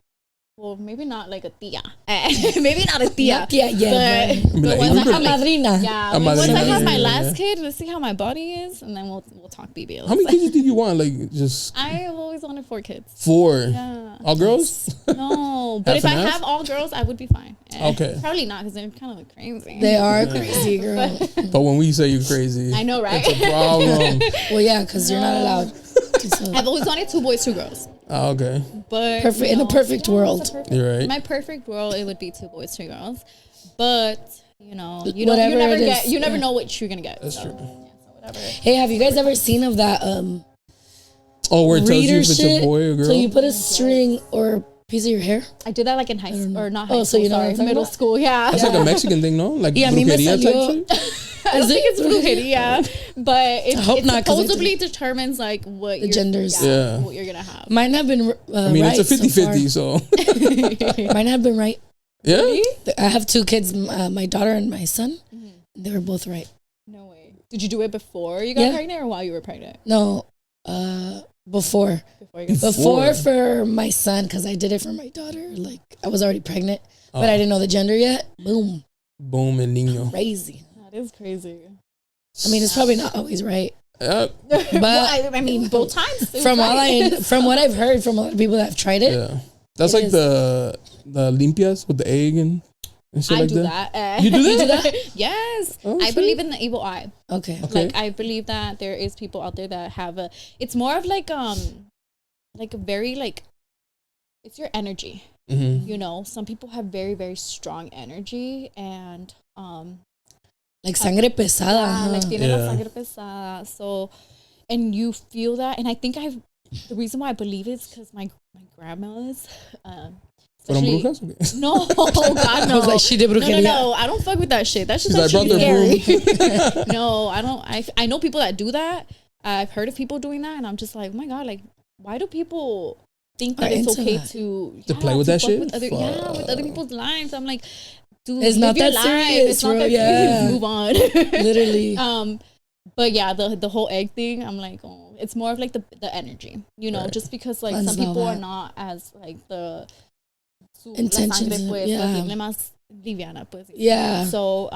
Well, maybe not like a tia. Maybe not a tia. Not tia yet. But once I have madrina. Yeah. Once I have my last kid, let's see how my body is, and then we'll talk BBLs. How many kids do you think you want? Like just. I have always wanted 4 kids. 4. Yeah. All girls? No, but if I have all girls, I would be fine. Okay. Probably not because they're kind of crazy. They are crazy, girl. But when we say you're crazy, I know, right? It's a problem. Well, yeah, because you're not allowed. I've always wanted 2 boys, 2 girls. Oh, okay. But in a perfect world. You're right. In my perfect world, it would be 2 boys, 2 girls. But you never know what you're gonna get. That's true. Yeah, so whatever. Hey, have you guys ever seen of that? Where it tells you if it's a boy or girl. So you put a string or a piece of your hair. I did that like in high school or not high school. So you know sorry, middle school. Yeah. That's like a Mexican thing, no? Like brujeria type shit. I don't think it's brujeria, but it supposedly not, determines like what the genders. What you're gonna have. Mine have been. It's a 50-50, so. Mine have been right. Yeah. I have 2 kids, my daughter and my son. Mm-hmm. They were both right. No way. Did you do it before you got pregnant or while you were pregnant? No, before. Before for my son, because I did it for my daughter. Like I was already pregnant, but I didn't know the gender yet. Boom, and niño. Crazy. That is crazy. I mean, it's probably not always right. But well, I mean, both times. From what I've heard from a lot of people that have tried it. Yeah, that's like the limpias with the egg and shit like that. You do that? You do that? Yes. Oh, I believe in the evil eye. Okay. Like I believe that there is people out there that have it's more of like a very like it's your energy. Mm-hmm. You know, some people have very, very strong energy and like sangre pesada. Like tiene la sangre pesada. So, and you feel that, and I think the reason why I believe it is because my grandmas. ¿Fueron brujas? No, God, no. I was like, she did brujeria. No, I don't fuck with that shit. That's just I brought their broom. No, I don't. I know people that do that. I've heard of people doing that, and I'm just like, oh my God, like, why do people think that it's okay to play with that shit? With other people's lives. I'm like, dude, it's not that serious. It's not that serious. Move on. Literally. But yeah, the whole egg thing, I'm like, oh, it's more of like the energy, you know, just because like some people are not as like the intentions. Yeah. So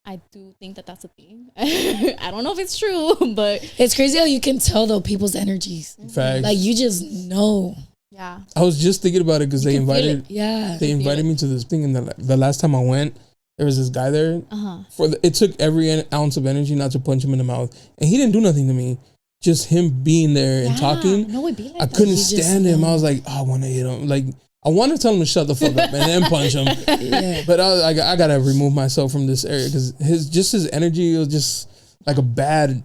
I do think that that's a thing. I don't know if it's true, but it's crazy how you can tell though people's energies. Facts. Like you just know. Yeah. I was just thinking about it because they invited me to this thing, and the last time I went, there was this guy there. It took every ounce of energy not to punch him in the mouth, and he didn't do nothing to me. Just him being there and talking. No, it'd be like I couldn't stand him. I was like, I want to hit him. Like I want to tell him to shut the fuck up and then punch him. But I gotta remove myself from this area because his energy was just like a bad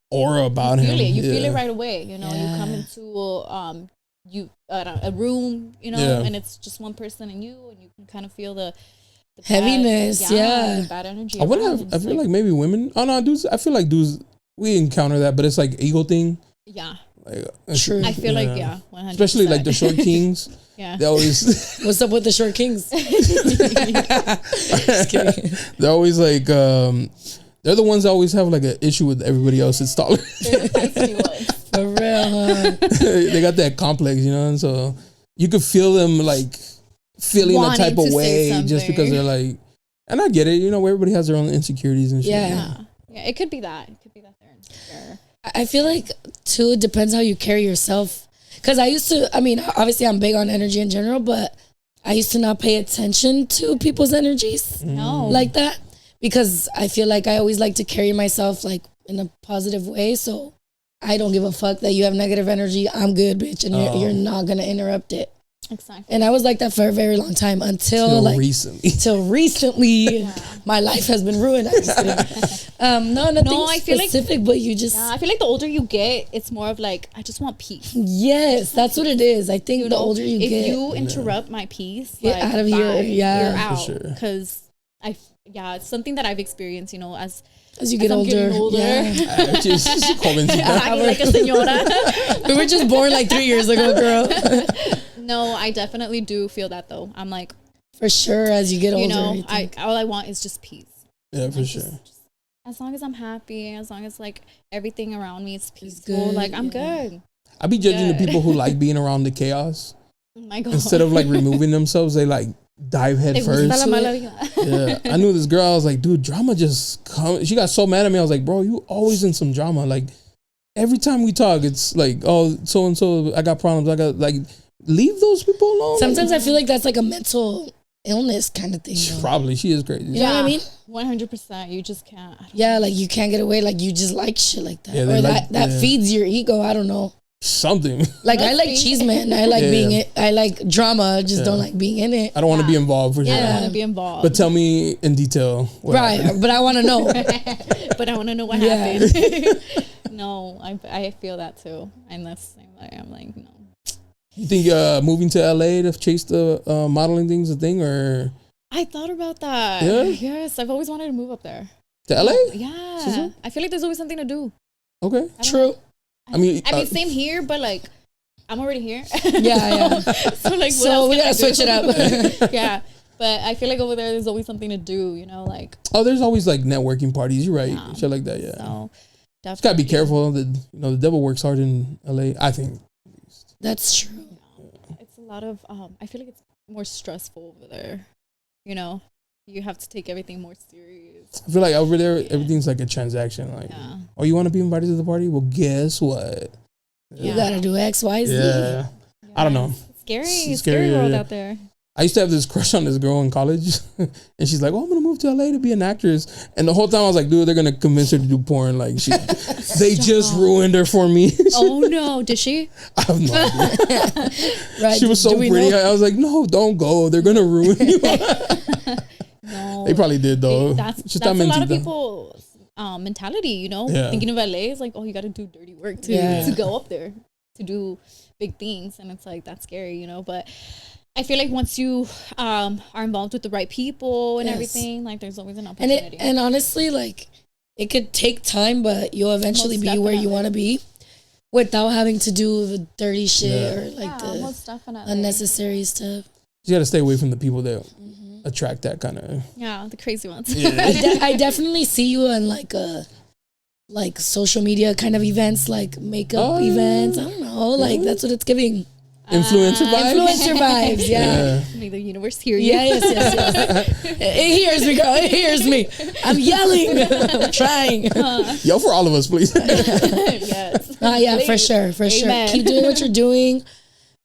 aura about him. You feel it right away. You know, you come into a room, you know, and it's just one person and you can kind of feel the heaviness, the bad energy. I feel like maybe women. Oh no, dudes. I feel like dudes. We encounter that, but it's like ego thing. Yeah. Like, true. I feel like 100%. Especially like the short kings. Yeah. They always. What's up with the short kings? They're always like. They're the ones that always have like an issue with everybody else. It's taller. For real. real, huh? They got that complex, you know, and so you could feel them like feeling a Wanting type of to say way just because they're like, and I get it, you know, everybody has their own insecurities and shit. Yeah. Yeah, it could be that. It could be that they're insecure. I feel like too, it depends how you carry yourself. Because I used to, I mean, obviously I'm big on energy in general, but I used to not pay attention to people's energies No. like that. Because I feel like I always like to carry myself like in a positive way. So I don't give a fuck that you have negative energy. I'm good, bitch. And you're not going to interrupt it. Exactly. And I was like that for a very long time until recently. Till recently, my life has been ruined. Nothing I feel specific, but you just... I feel like the older you get, it's more of like, I just want peace. Yes, that's what it is. I think the older you get... If you interrupt my peace, get like, out of here. Yeah. You're out. For Because it's something that I've experienced, you know, as you get older. Yeah. I'm like a señora. We were just born like 3 years ago, girl. No, I definitely do feel that though. I'm like, for sure, as you get older, you know, all I want is just peace. Yeah, for sure. Just, as long as I'm happy, as long as like everything around me is peaceful, like I'm good. I be judging the people who like being around the chaos. Oh my God. Instead of like removing themselves, they like dive head first. Yeah, I knew this girl. I was like, dude, drama just come. She got so mad at me. I was like, bro, you always in some drama. Like every time we talk, it's like, oh, so and so, I got problems. I got like, leave those people alone. Sometimes I feel like that's like a mental illness kind of thing. Probably, she is crazy. You know what I mean? 100%. You just can't. Yeah, like you can't get away. Like you just like shit like that, Yeah, or like, that feeds your ego. I don't know. Something. Like I like chisme and I like being it. I like drama. I just don't like being in it. I don't want to be involved for sure. I don't want to be involved. But tell me in detail. What happened. But I want to know. But I want to know what happened. No, I feel that too. I'm the same way. I'm like, no. You think moving to LA to chase the modeling thing's a thing, or? I thought about that. Yeah? Yes, I've always wanted to move up there. To LA? Yeah. I feel like there's always something to do. Okay. True. I mean, same here, but like, I'm already here. Yeah. So like, we gotta switch it up. Yeah, but I feel like over there's always something to do. You know, like. Oh, there's always like networking parties. You're right. Yeah. Shit like that. Yeah. So, just gotta be careful. The devil works hard in LA. I think. That's true. It's a lot of. I feel like it's more stressful over there. You know, you have to take everything more serious. I feel like over there, everything's like a transaction. Like, oh, you want to be invited to the party? Well, guess what? You gotta do X, Y, Z. Yeah. I don't know. It's scary world out there. I used to have this crush on this girl in college, and she's like, "Oh, I'm gonna move to LA to be an actress." And the whole time I was like, "Dude, they're gonna convince her to do porn." Like, they just ruined her for me. Oh no, did she? I have no idea. Right? She was so pretty. I was like, "No, don't go. They're gonna ruin you." No, they probably did though. That's a lot of people's mentality. You know, thinking of LA is like, oh, you got to do dirty work to go up there to do big things, and it's like that's scary. You know, but. I feel like once you are involved with the right people and everything, like there's always an opportunity. And honestly, like it could take time, but you'll eventually be where you want to be without having to do the dirty shit or like the unnecessary stuff. You got to stay away from the people that attract that kind of the crazy ones. Yeah. I definitely see you on like social media kind of events, like makeup events. I don't know, like that's what it's giving. Influencer vibes, yeah. May the universe hear you. Yes. It hears me, girl. It hears me. I'm yelling. I'm trying. Yell for all of us, please. Yes. Yeah, for sure. Keep doing what you're doing.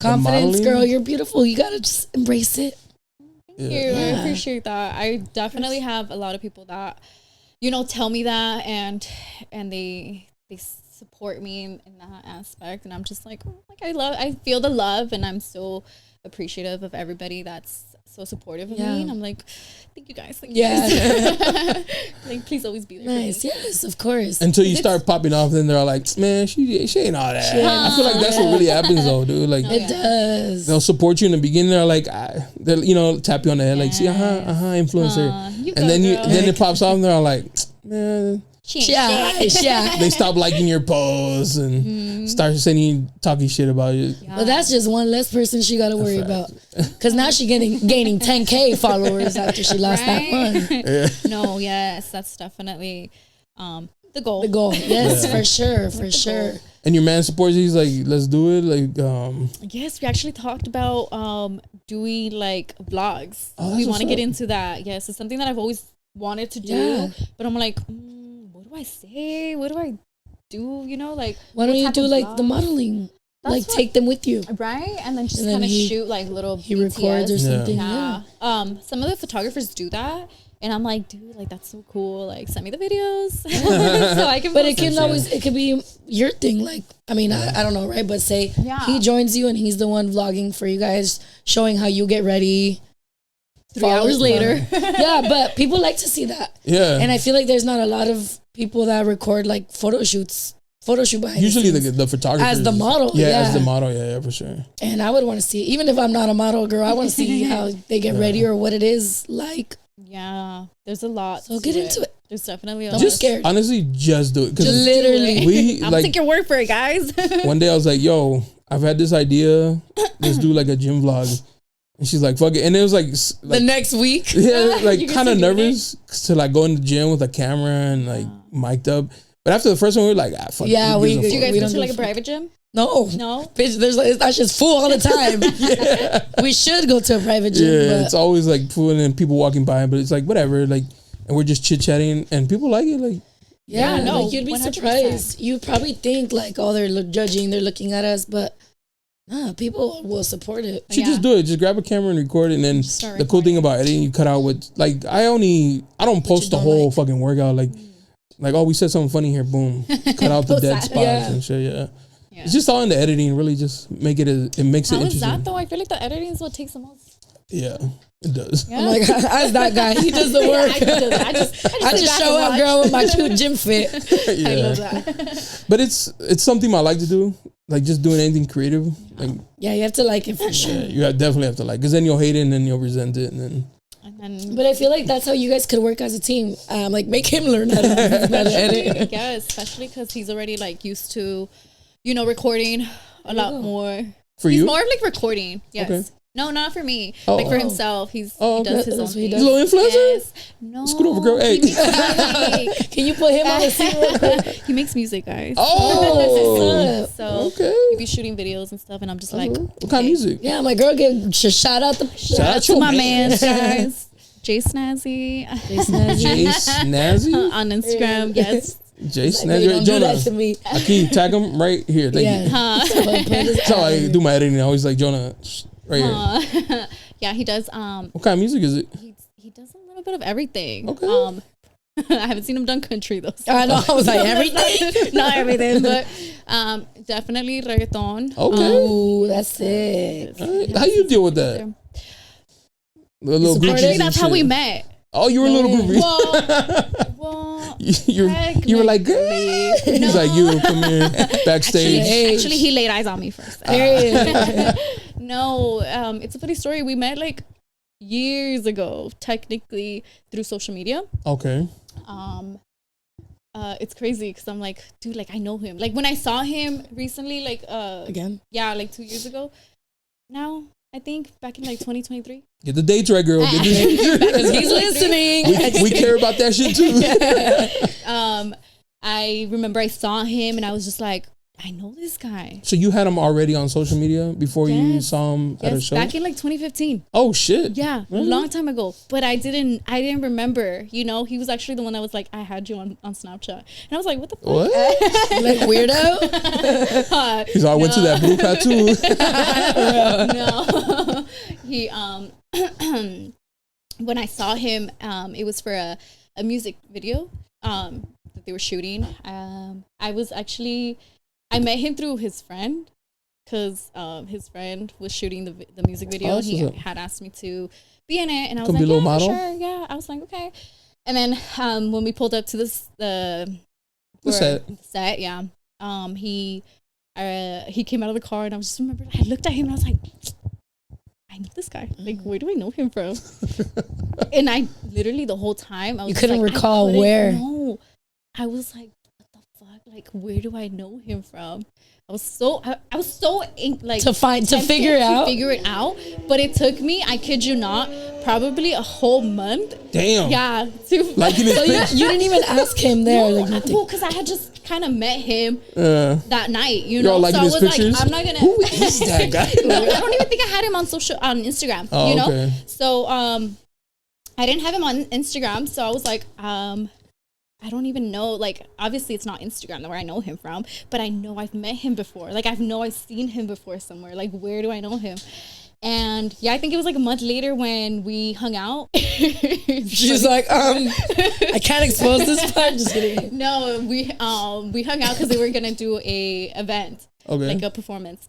Confidence, girl. You're beautiful. You gotta just embrace it. Thank you. I appreciate that. I definitely have a lot of people that, tell me that and they support me in that aspect, and I'm just like, I feel the love, and I'm so appreciative of everybody that's so supportive of me, and I'm like, thank you guys. Like, please always be there. Nice. For me. Yes, of course. Until you start popping off, then they're all like, man, she ain't all that. I feel like that's what really happens though, dude. Like it does. They'll support you in the beginning. They're like, they'll tap you on the head, like, see, influencer, and then it pops off, and they're all like, man. They stop liking your posts and start sending you talking shit about you. Well, that's just one less person she got to worry about. Because now she's gaining 10K followers after she lost that one. No, yes, that's definitely the goal. The goal. Yes, Yeah. for sure. For the sure. goal. And your man supports you. He's like, let's do it. Like, Yes, we actually talked about doing like vlogs. Oh, We that's want to what's get up. into that. Yes, it's something that I've always wanted to do, Yeah. but I'm like, what do I say? What do I do? You know, like Why don't what you type do of like the vlog? modeling? That's Like what- take them with you. Right, and then just And then kind of he- shoot like little. He records or BTS. Yeah. something. Yeah. Yeah. Some of the photographers do that, and I'm like, dude, like that's so cool. Like, send me the videos so I can. But it post can them. always, it could be your thing. Like, I mean, I don't know, right? But say Yeah. he joins you and he's the one vlogging for you guys, showing how you get ready. 3 hours later. Yeah, but people like to see that. yeah. And I feel like there's not a lot of people that record like photo shoot behind Usually the scenes the photographer as the model. Yeah, Yeah, as the model. Yeah, for sure. And I would want to see, even if I'm not a model girl, I want to see how they get ready or what it is like. Yeah, there's a lot. So to get into it. There's definitely a Don't lot. be scared. Honestly, just do it. Because Literally. we I'm like take your word for it, guys. one day I was like, yo, I've had this idea. Let's do like a gym vlog. And she's like, fuck it. And it was like The next week. yeah, like You guys kind of are doing nervous to like go in the gym with a camera and like mic'd up. But after the first one, we were like, fuck Yeah, it. Who gives a we- Do you fuck? guys We go don't to like a give a fuck. private gym? No. No. Bitch, that's just full all the time. We should go to a private gym. Yeah, but it's always like full and people walking by, but it's like whatever. Like, and we're just chit chatting and people like it. Like, yeah, no, like you'd be 100%. surprised. You probably think like, oh, they're judging, they're looking at us, but nah, people will support it. you Yeah. just do it. Just grab a camera and record it. And then Start the cool thing recording. about editing, you cut out what, like, I don't post the don't whole like. fucking workout. Like, oh, we said something funny here. Boom. Cut out the Post dead that. spots Yeah. and shit. Yeah. Yeah. It's just all in the editing. Really just make it, it makes it How is interesting. that though? I feel like the editing is what takes the most. Yeah, it does. Yeah. I'm like, as that guy, he does the work. I just I sit just back show and up, watch. girl, with my cute gym fit. Yeah. I love that. But it's something I like to do. Like just doing anything creative. Like Yeah, you have to like it for sure. yeah, you definitely have to like, because then you'll hate it and then you'll resent it and then. And then But I feel like that's how you guys could work as a team. Like make him learn how to edit. yeah, especially because he's already like used to, recording a lot more. For He's you? more of like recording. Yes. Okay. No, not for me. Oh. Like for himself, he Oh, does okay. his own That's what he thing. does. He's a little influencer? Yes. No. Scoot over, girl. Hey. He makes, Can you put him on the scene real quick? he makes music, guys. Oh. So Okay. he'll be shooting videos and stuff, and I'm just like, What kind of music? Yeah, my girl shout out Shout out to your my man, man. guys. Jay Snazzy Jay Snazzy? on Instagram. Yes. Jay Like, Snazzy. don't do Jonah. that to me. Aki, tag him right here. Thank you. Yeah. Huh. That's how I do my editing. I always like Jonah right here. Yeah, he does. What kind of music is it? He does a little bit of everything. Okay. I haven't seen him done country though. so- I know. I was like, everything. Not everything, but definitely reggaeton. Okay. Oh, that's sick. Alright. How you deal with that? The little Support groupies it. Actually, and that's how shit. we met. Oh, you were a little groupie. Well, you were like, girl. He's like, you come here backstage. actually, he laid eyes on me first. Period. No, it's a funny story. We met like years ago, technically through social media. Okay. It's crazy because I'm like, dude, like I know him. Like when I saw him recently, like Again. yeah, like 2 years ago. Now I think back in like 2023. Get the dates right, girl. Get the dates. He's listening. we care about that shit too. I remember I saw him and I was just like, I know this guy. So you had him already on social media before you Yes. saw him at a show? Back in like 2015. Oh shit. Yeah, a long time ago. But I didn't remember. He was actually the one that was like, I had you on Snapchat. And I was like, what the fuck? What? Like weirdo. He's all, I went to that blue tattoo. No. He when I saw him, it was for a music video that they were shooting. I met him through his friend because his friend was shooting the music video. Oh, And he that's what's up. had asked me to be in it, and I was Come like, be a little yeah, model? sure, yeah. I was like, okay. And then when we pulled up to the set, yeah. He came out of the car, and I just remember I looked at him and I was like, I know this guy. Like, where do I know him from? And I literally the whole time I was You just couldn't like, recall I couldn't where. know. I was like, what the fuck? like, where do I know him from? I was so like to figure it out, but it took me, I kid you not, probably a whole month. Damn. Yeah. Like so you didn't even ask him there. No, like nothing. well, because I had just kind of met him that night, you know. So I was pictures? like, I'm not gonna. Who is that guy? I don't even think I had him on Instagram. Oh, you know. Okay. So I didn't have him on Instagram, so I was like, I don't even know, like, obviously it's not Instagram where I know him from, but I know I've met him before. Like, I've seen him before somewhere. Like, where do I know him? And yeah, I think it was like a month later when we hung out. She's like, I can't expose this part. Just kidding. No, we hung out because they were gonna do a event, like a performance.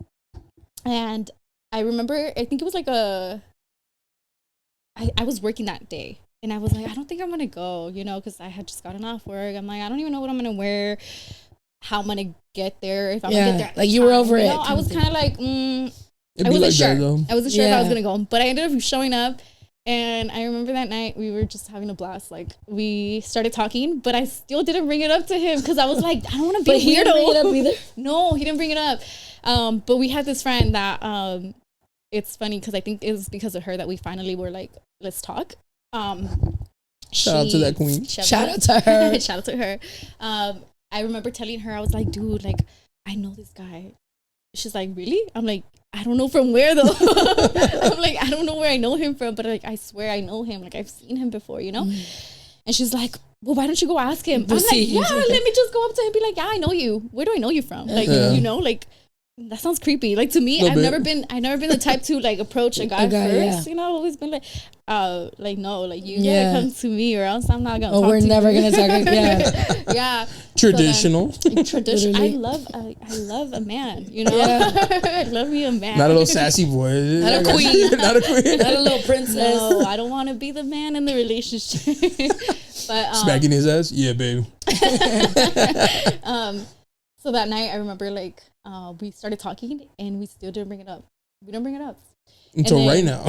And I remember, I think it was like I was working that day. And I was like, I don't think I'm going to go, you know, because I had just gotten off work. I'm like, I don't even know what I'm going to wear, how I'm going to get there, if I'm going to get there. Like you were over it. I was kind of like, I wasn't like sure. That, I wasn't sure if I was going to go. But I ended up showing up. And I remember that night we were just having a blast. Like, we started talking, but I still didn't bring it up to him because I was like, I don't want to be a weirdo. He didn't bring it up either? No, he didn't bring it up. But we had this friend that, it's funny because I think it was because of her that we finally were like, let's talk. Shout out to that queen. Shout out to her. Shout out to her. I remember telling her, I was like, dude, like, I know this guy. She's like, really? I'm like, I don't know from where though. I'm like, I don't know where I know him from, but like, I swear I know him. Like, I've seen him before, you know? And she's like, well, why don't you go ask him? I'm like, yeah, let me just go up to him and be like, yeah, I know you. Where do I know you from? Like, you know, like, that sounds creepy. Like, to me, I've never been the type to like approach a guy first. You know, I've always been like no, like you gotta come to me or else I'm not gonna. Oh, talk we're to never you. gonna talk. Yeah. Traditional. Tradition. I love a man. You know, I love me a man. Not a little sassy boy. Not a queen. Not a queen. Not a little princess. No, I don't want to be the man in the relationship. But smacking his ass. Yeah, babe. So that night, I remember like we started talking and we still didn't bring it up. We didn't bring it up until right now.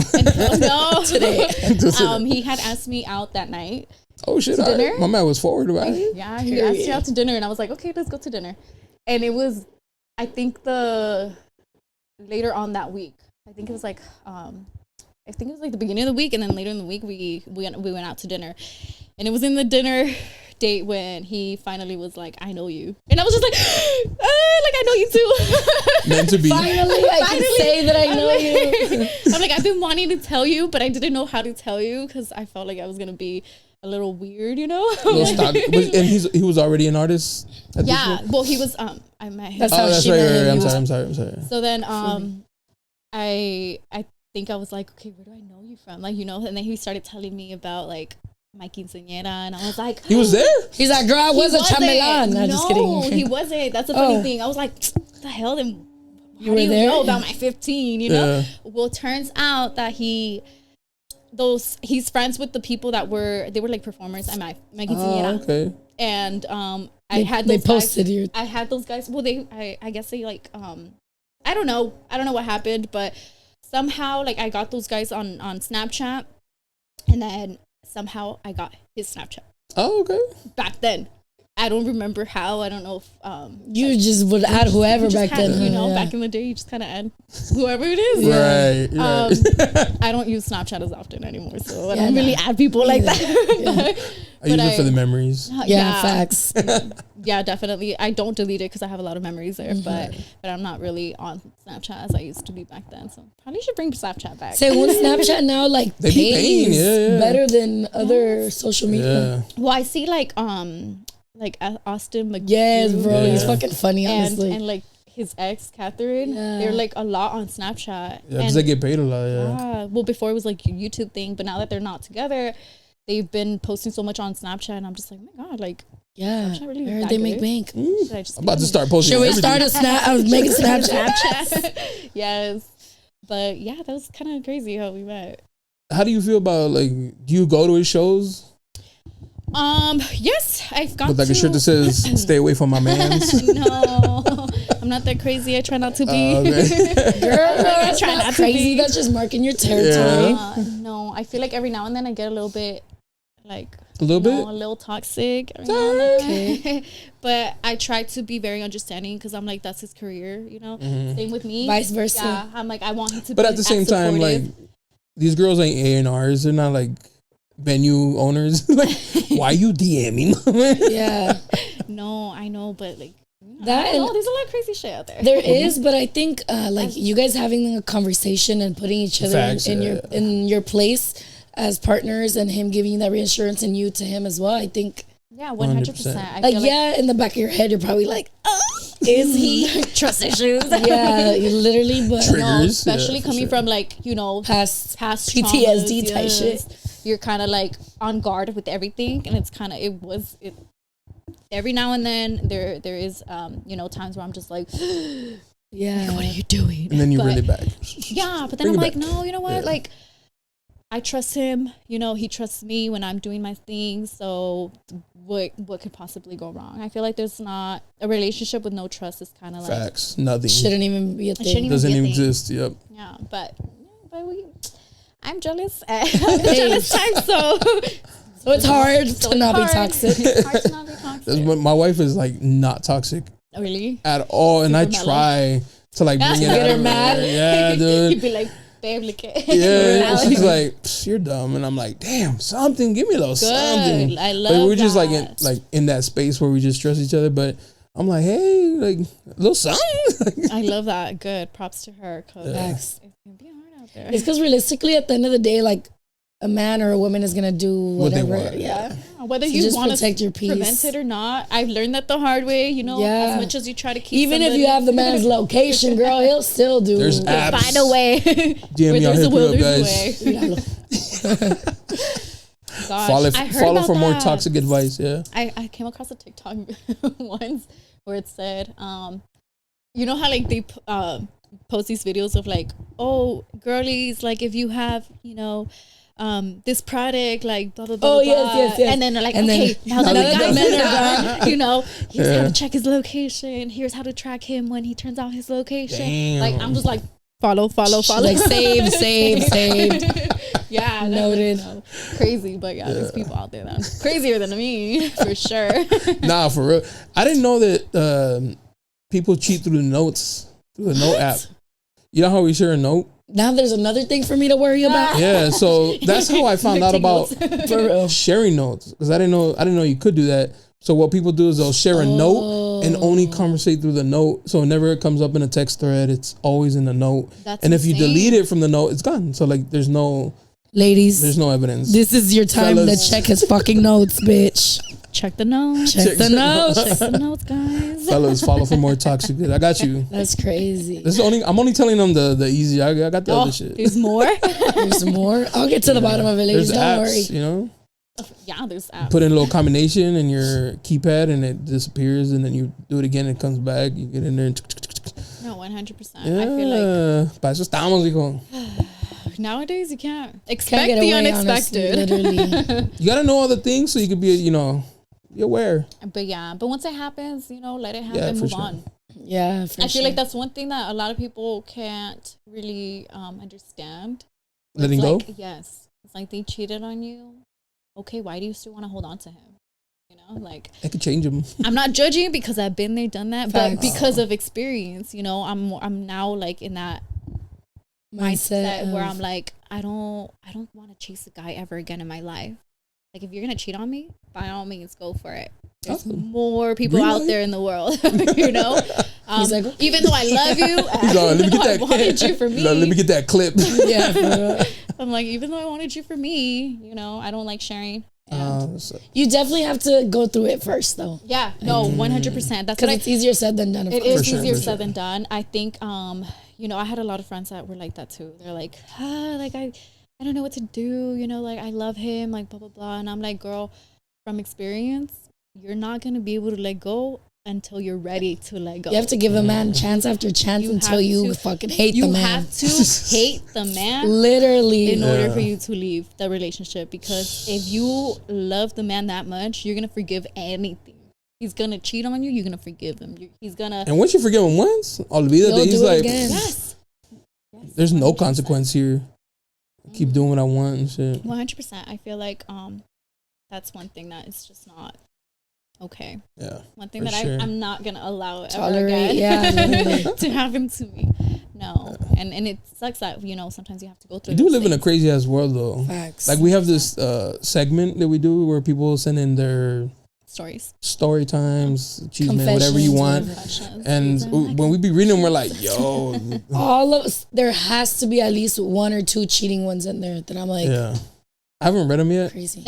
No, today. He had asked me out that night. Oh shit! Dinner. My man was forward about it. Yeah, he asked me out to dinner, and I was like, okay, let's go to dinner. And it was, I think later on that week. I think it was like the beginning of the week, and then later in the week we went out to dinner, and it was in the dinner date when he finally was like, I know you. And I was just like, like, I know you too. Meant to be. Finally, I can say that I know you. I'm like, I've been wanting to tell you, but I didn't know how to tell you because I felt like I was going to be a little weird, you know? And he was already an artist at this point? Well, he was, I met him. That's right. I'm sorry. So then, I think I was like, okay, where do I know you from? Like, you know, and then he started telling me about like my quinceañera, and I was like, he was there? He's like, girl, I was a chambelán. No, just kidding. He wasn't. That's a funny thing. I was like, what the hell? Then you were there? Know about my 15, you know? Well, turns out that he's friends with the people they were like performers at my quinceañera. Okay. And I had those guys. I had those guys. Well, I guess they like I don't know what happened, but somehow like I got those guys on Snapchat, and then somehow I got his Snapchat. Oh, okay. Back then. I don't remember how. I don't know if you just would add whoever back then. You know, back in the day, you just kind of add whoever it is. Right. I don't use Snapchat as often anymore, so I don't really add people like that. I use it for the memories. Facts. Yeah, definitely. I don't delete it because I have a lot of memories there, but I'm not really on Snapchat as I used to be back then. So probably should bring Snapchat back. Say one Snapchat now like they pays better than other social media. Well, I see like Austin McGee. Yes, bro, he's fucking funny, honestly. And like his ex Catherine, they're like a lot on Snapchat. Yeah, because they get paid a lot. Yeah. Well, before it was like a YouTube thing, but now that they're not together, they've been posting so much on Snapchat, and I'm just like, oh my god, like. Yeah, really they make bank. I'm about to start posting. Should we start making Snapchat? Yes, but yeah, that was kind of crazy how we met. How do you feel about like? Do you go to his shows? Yes, I've got. With like a shirt that says "Stay away from my mans." No, I'm not that crazy. I try not to be. Okay. Girl, I try not crazy. That's just marking your territory. No, I feel like every now and then I get a little bit like A little bit? A little toxic. Okay. But I try to be very understanding because I'm like, that's his career, you know? Same with me. Vice versa. Yeah, I'm like, I want him to But be at the same time, like, supportive. these girls ain't A&Rs. They're not like venue owners. Like, why you DMing? Yeah. No, I know, but like, That I don't know, there's a lot of crazy shit out there. There is, but I think like you guys having a conversation and putting each other Facts, in your place as partners, and him giving you that reassurance, and you to him as well. I think. Yeah, 100%. I Like, feel yeah, in the back of your head, you're probably like, is he trust issues? Yeah, you literally, but Triggers. No, especially for coming sure. from like, past PTSD PTSD type shit. You're kind of like on guard with everything, and it's kind of every now and then there is times where I'm just like, Yeah, what are you doing? And then you But- really back. Yeah, but then Bring I'm it like, back. no, you know what? Yeah. Like, I trust him. You know, he trusts me when I'm doing my things. So what could possibly go wrong? I feel like there's not a relationship with no trust is kind of like Facts. Nothing. shouldn't even be a shouldn't thing. even Doesn't be a even thing. exist. Yep. Yeah, but I'm jealous. I'm jealous time, so So it's hard so to it's not hard. be toxic. It's hard to not be toxic. My wife is like not toxic Really? at all, and I Super mellow. try to like bring it Get out her of mad. Yeah, You'd dude. be like, babe, look at Yeah, Alex. she's like, "Psh, you're dumb," and I'm like, "Damn, something, give me a little something." Good. I But love we're just like that. in that space where we just trust each other. But I'm like, hey, like a little something. I love that. Good. Props to her. Cause Facts. it can be hard out there. It's because realistically, at the end of the day, like a man or a woman is gonna do What they whatever. want, Yeah. Whether So you just want protect to your peace. prevent it or not, I've learned that the hard way. You know, Yeah. as much as you try to keep, Even if you have the man's location, girl, he'll still do. There's apps. find a way. DM Where me, I'll there's a hit will, you up, there's a guys. way. Gosh, Follow I heard for about more that. toxic advice. Yeah. I came across a TikTok once where it said, you know how like they post these videos of like, oh, girlies, like if you have, this product, like blah blah blah. Oh, blah, yes. And then they're like, And then- okay, now that now the that guys the men are are done, here's how Yeah. to check his location. Here's how to track him when he turns out his location. Damn. Like I'm just like follow. She's like saved. Yeah, Noted. Crazy, but yeah, there's people out there that's crazier than me for sure. Nah, for real. I didn't know that people cheat through the notes, through the note app. You know how we share a note? Now there's another thing for me to worry about. Yeah, so that's how I found out Take about notes. For real. sharing notes, because I didn't know you could do that. So what people do is they'll share a note and only conversate through the note, so it never comes up in a text thread. It's always in the note. That's and if you insane. delete it from the note, it's gone. So like there's no Ladies, evidence. this is your time Fellas. to check his fucking notes, bitch. Check the notes. Check the notes. Check the notes, guys. Fellas, follow for more toxic. I got you. That's crazy. This is I'm only telling them the easy. I got the Oh, other shit. there's more. There's more. I'll get to the bottom of it, ladies. There's Don't apps, worry. you know. Yeah, there's apps. Put in a little combination in your keypad and it disappears, and then you do it again, it comes back. You get in there and No, 100%. yeah. I feel like Para eso estamos, hijo. nowadays you can't Can't expect get the away, honestly, unexpected. literally. You gotta know all the things so you could be, be aware. But once it happens, let it happen, Yeah, for move sure. on. Yeah, for I feel sure. like that's one thing that a lot of people can't really understand. Letting It's go. like, yes. It's like they cheated on you. Okay, why do you still want to hold on to him? Like I could change them. I'm not judging because I've been there, done that, Facts. but because of experience, I'm now like in that mindset where I'm like, I don't want to chase a guy ever again in my life. Like if you're gonna cheat on me, by all means, go for it. There's Awesome. more people Green out light. there in the world, He's like, okay. even though I love you, He's like, let me even get though I that. wanted you for me. Let me get that clip. Yeah, for real. I'm like, even though I wanted you for me, I don't like sharing. And You definitely have to go through it first, though, yeah, no, 100%. That's because what it's easier said than done. Of It course. is sure, easier for said sure. than done. I think, I had a lot of friends that were like that too. They're like, like I don't know what to do. Like I love him, like blah blah blah. And I'm like, girl, from experience, you're not gonna be able to let go until you're ready to let go. You have to give a man chance after chance You until have you to- fucking hate You the man. have to hate the man Literally. in order Yeah. for you to leave the relationship. Because if you love the man that much, you're gonna forgive anything. He's gonna cheat on you. You're gonna forgive him. He's gonna. And once you forgive him once, olvídate. You'll He's do it like, again. Yes. there's no 100%. consequence here. Keep doing what I want and shit. 100%. I feel like that's one thing that is just not okay. Yeah. One thing that I'm not gonna allow ever Tolerate, again to happen to me. No. And it sucks that, sometimes you have to go through. We do live in a crazy ass world though. Facts. Like we have this segment that we do where people send in their story times, chisme, whatever you want. And when we be reading them, we're like, yo. All of us, there has to be at least 1 or 2 cheating ones in there that I'm like, yeah. I haven't read them yet. Crazy.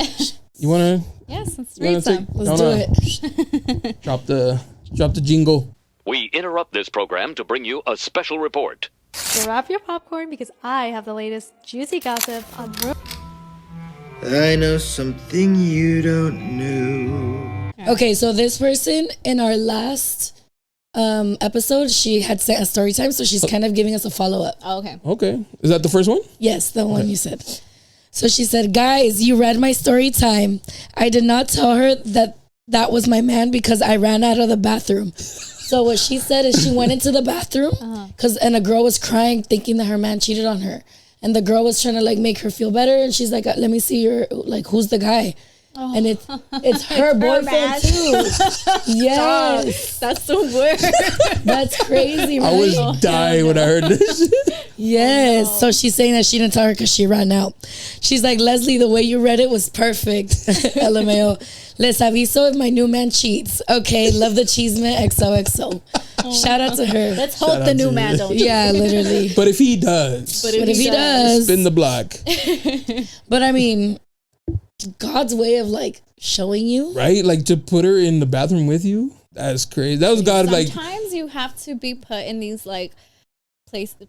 You want to? Yes, let's read some. Let's do it. Drop the jingle. We interrupt this program to bring you a special report. Grab your popcorn because I have the latest juicy gossip on I know something you don't know. Okay, so this person in our last episode, she had sent a story time, so she's kind of giving us a follow-up. Oh, okay. Okay. Is that the first one? Yes, the one you said. So she said, guys, you read my story time. I did not tell her that was my man because I ran out of the bathroom. So what she said is she went into the bathroom and a girl was crying thinking that her man cheated on her. And the girl was trying to like make her feel better. And she's like, let me see who's the guy? Oh. And it's her boyfriend too. Yes. That's so weird. That's crazy, right? I was dying when I heard this. Yes. Oh, no. So she's saying that she didn't tell her because she ran out. She's like, Leslie, the way you read it was perfect. LMAO. Les aviso if my new man cheats. Okay, love the chisme XOXO. Shout out to her. Let's hope the new man don't. Yeah, literally. But if he does. But if he does. Spin the block. But I mean, God's way of like showing you. Right? Like to put her in the bathroom with you? That's crazy. That was God like. Sometimes you have to be put in these like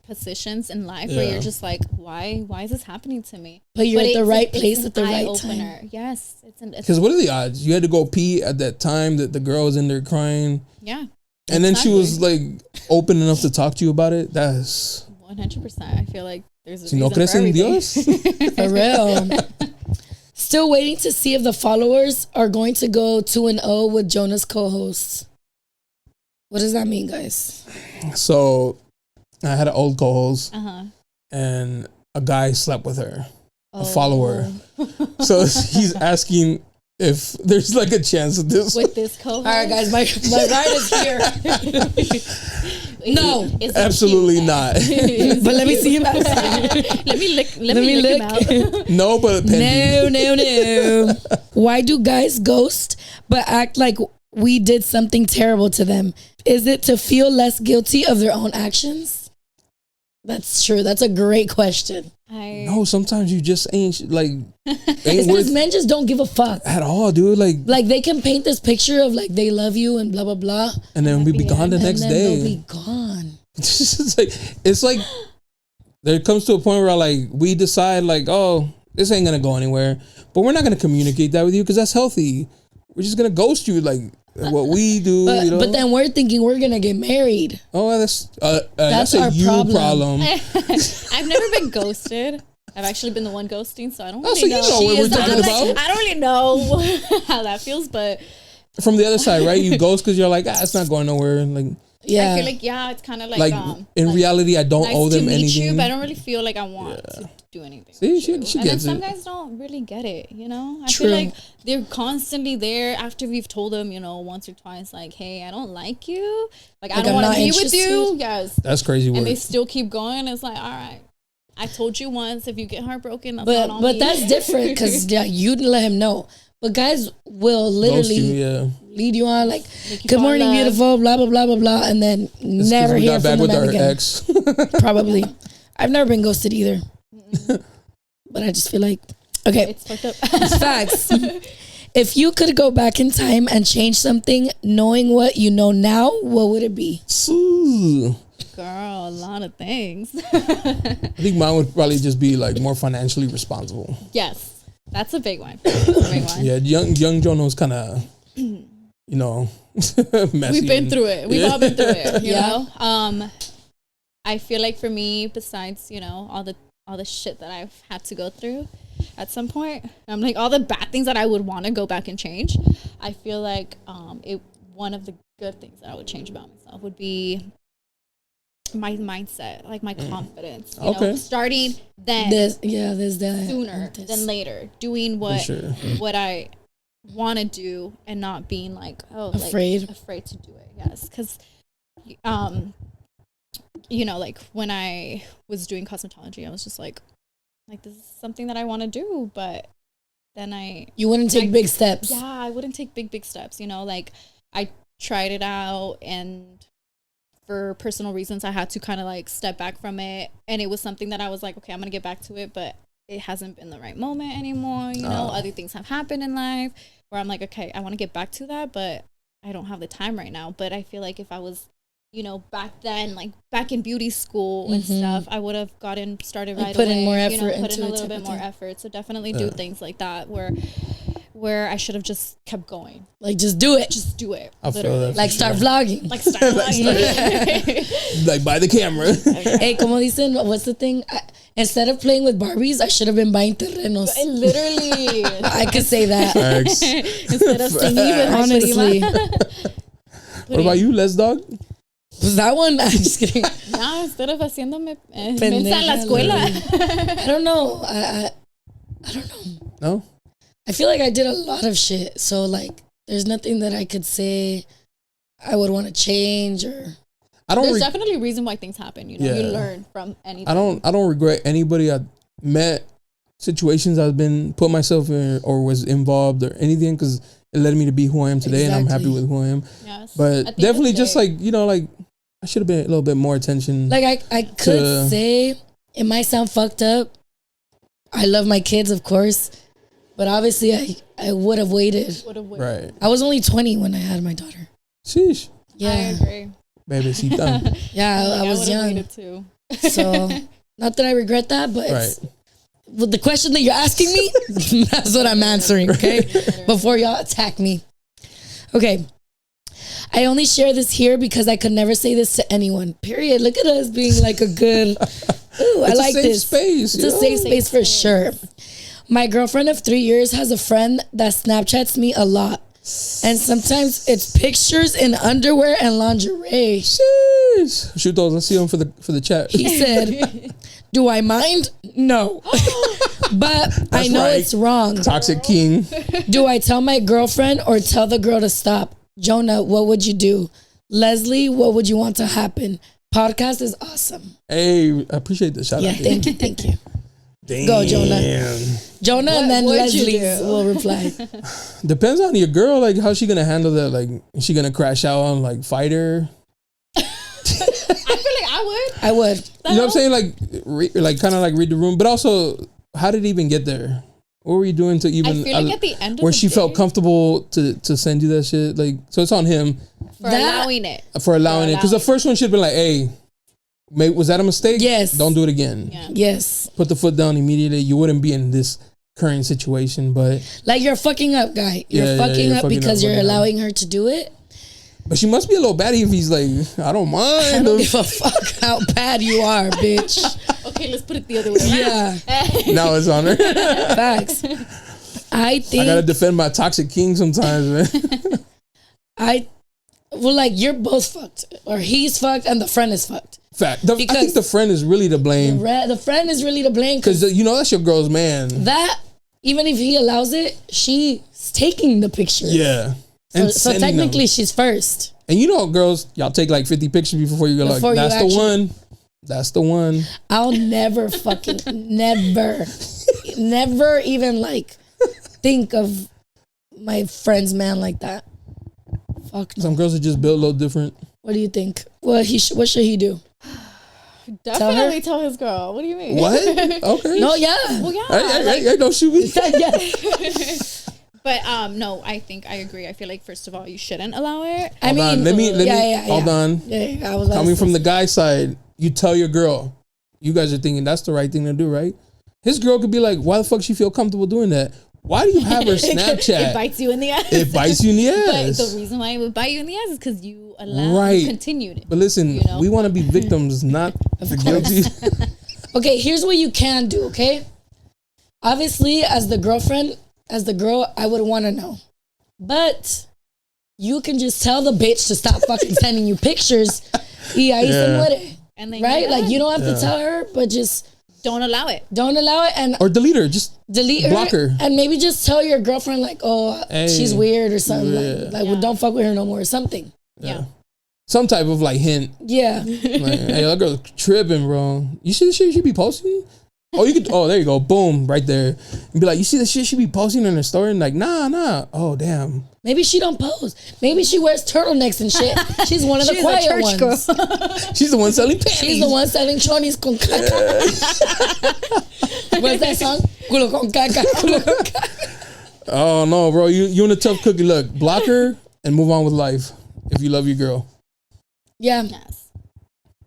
positions in life where you're just like, why is this happening to me? But you're at the right place at the right time. Yes, because what are the odds? You had to go pee at that time that the girl was in there crying. Yeah, and then she was like open enough to talk to you about it. That's 100%. I feel like there's a si no crees en Dios. For real. Still waiting to see if the followers are going to go 2-0 with Jonah's co-hosts. What does that mean, guys? So I had an old co-host and a guy slept with her, a follower. So he's asking if there's like a chance of this. With this co-host? All right, guys, my ride is here. No. Absolutely not. But let me see him outside. Let me lick him out. No, but No. Why do guys ghost but act like we did something terrible to them? Is it to feel less guilty of their own actions? That's true. That's a great question. No, sometimes you just ain't like. It's because men just don't give a fuck at all, dude. Like they can paint this picture of like they love you and blah blah blah, and then we be gone the next day. They'll be gone. it's like there comes to a point where like we decide like, oh, this ain't gonna go anywhere, but we're not gonna communicate that with you because that's healthy. We're just gonna ghost you like what we do. But then we're thinking we're gonna get married. Oh, that's a you problem. I've never been ghosted. I've actually been the one ghosting, so I don't really know. So you know what we're talking about. I don't really know how that feels, but from the other side, right? You ghost because you're like, it's not going nowhere. Like, yeah, I feel like it's kind of like in reality, I don't owe them anything. You, but I don't really feel like I want to do anything. See, she gets it. Some guys don't really get it. I feel like they're constantly there after we've told them, once or twice, like, hey, I don't like you. Like I don't want to be with you. Yes, that's crazy. And they still keep going. It's like, all right. I told you once, if you get heartbroken, that's not on me. But that's different because you didn't let him know. But guys will literally lead you on like, good morning, beautiful, blah, blah, blah, blah, blah. And then never hear from the man again. Ex. Probably. I've never been ghosted either. But I just feel like, okay. It's fucked up. It's facts. If you could go back in time and change something, knowing what you know now, what would it be? Girl, a lot of things. I think mine would probably just be like more financially responsible. Yes, that's a big one. Yeah, young Jonah was kind of, messy. We've been through it. We've all been through it. You know. I feel like for me, besides all the shit that I've had to go through, at some point, I'm like all the bad things that I would want to go back and change. I feel like one of the good things that I would change about myself would be my mindset, like my confidence. You know, starting then, sooner than later, doing what I want to do and not being like, oh, afraid to do it. Yes. Because, you know, like when I was doing cosmetology, I was just like this is something that I want to do, but then you wouldn't take big steps. Yeah, I wouldn't take big steps, you know, like I tried it out, and for personal reasons I had to kind of like step back from it, and it was something that I was like, okay, I'm gonna get back to it, but it hasn't been the right moment anymore, you know. Other things have happened in life where I'm like, okay, I want to get back to that, but I don't have the time right now. But I feel like if I was, you know, back then, like back in beauty school and stuff, I would have gotten started right away. Put in more effort, you know, put in a into little bit more effort. So definitely do things like that where I should have just kept going. Like, just do it. Just do it. I feel that. Like, start vlogging. Like, start vlogging. Like, buy the camera. Hey, como dicen, what's the thing? Instead of playing with Barbies, I should have been buying terrenos. Literally. I could say that. Instead of singing with honestly. What about you, Les Dog? Was that one? I'm just kidding. No, instead of haciéndome mensa en la escuela. I don't know. I don't know. No? I feel like I did a lot of shit. So, like, there's nothing that I could say I would want to change or... There's definitely a reason why things happen. You know, you learn from anything. I don't regret anybody I met, situations I've been put myself in or was involved or anything, because it led me to be who I am today, and I'm happy with who I am. Yes. But definitely just like, you know, like I should have been a little bit more attention. Like I could say it might sound fucked up. I love my kids, of course, but obviously I would have waited. Right. I was only 20 when I had my daughter. Sheesh. Yeah. I agree. Bebecita. Yeah, I was young. Too. So, not that I regret that, but with the question that you're asking me, that's what I'm answering, okay? Before y'all attack me. Okay. I only share this here because I could never say this to anyone. Period. Look at us being like a good... Ooh, I like this. Space, it's a safe space for sure. My girlfriend of 3 years has a friend that Snapchats me a lot. And sometimes it's pictures in underwear and lingerie. Sheesh. Shoot those. Let's see them for the chat. He said, do I mind? No. But that's I know it's wrong. Toxic king. Do I tell my girlfriend or tell the girl to stop? Jonah, what would you do? Leslie, what would you want to happen? Podcast is awesome. Hey, I appreciate the shout out. Thank you. Damn. Go, Jonah. Jonah, and then Leslie will reply. Depends on your girl, like how she gonna handle that. Like, is she gonna crash out on like fight her? I feel like I would. You know what I'm saying? Like kind of like read the room, but also, how did it even get there? What were you doing to even? I feel like at the end of where the she day, felt comfortable to send you that shit. Like, so it's on him for allowing it. For allowing it, because the first one should have been like, hey. Was that a mistake? Yes. Don't do it again. Yeah. Yes. Put the foot down immediately. You wouldn't be in this current situation, but... Like, you're fucking up, guy. You're fucking up because you're allowing her to do it. But she must be a little batty if he's like, I don't mind. I don't give a fuck how bad you are, bitch. Okay, let's put it the other way around. Yeah. Now it's on her. Facts. I gotta defend my toxic king sometimes, man. Well, like, you're both fucked. Or he's fucked and the friend is fucked. Fact. I think the friend is really to blame. The friend is really to blame. Because, you know, that's your girl's man. That, even if he allows it, she's taking the picture. Yeah. So technically, she's first. And you know, girls, y'all take like 50 pictures before you go like, that's the one. That's the one. I'll never fucking, never even like think of my friend's man like that. Fuck no. Some girls are just built a little different. What do you think? What should he do? Definitely tell his girl. What do you mean? What? Okay. No, yeah. Well, yeah. I don't shoot me. Yes. But no, I think I agree. I feel like first of all, you shouldn't allow it. Let me hold on. Yeah, I was coming from the guy side, you tell your girl. You guys are thinking that's the right thing to do, right? His girl could be like, why the fuck she feel comfortable doing that? Why do you have her Snapchat? It bites you in the ass. It bites you in the ass. But the reason why it would bite you in the ass is because you allowed, you continued it. But listen, we want to be victims, not the guilty. Okay, here's what you can do, okay? Obviously, as the girlfriend, as the girl, I would want to know. But you can just tell the bitch to stop fucking sending you pictures. Y ahí se muere. And then right? Like, you don't have to tell her, but just Don't allow it. Don't allow it, and Or delete her. Just delete her, block her. and maybe just tell your girlfriend like, oh, Hey. she's weird or something. Yeah. Like well, don't fuck with her no more or something. Yeah. Some type of like hint. Yeah. Like, hey, that girl's tripping, bro. You see the shit she be posting? Oh, you could. Oh, there you go. Boom, right there. And be like, you see the shit she be posting in her story? And like, nah. Oh, damn. Maybe she don't pose. Maybe she wears turtlenecks and shit. She's one of the She's a quiet church ones. girl. She's the one selling panties. She's the one selling chonis con caca. What's that song? Culo con caca. Culo con caca. Oh no, bro. You in a tough cookie. Look, block her and move on with life. If you love your girl, Yeah. Yes.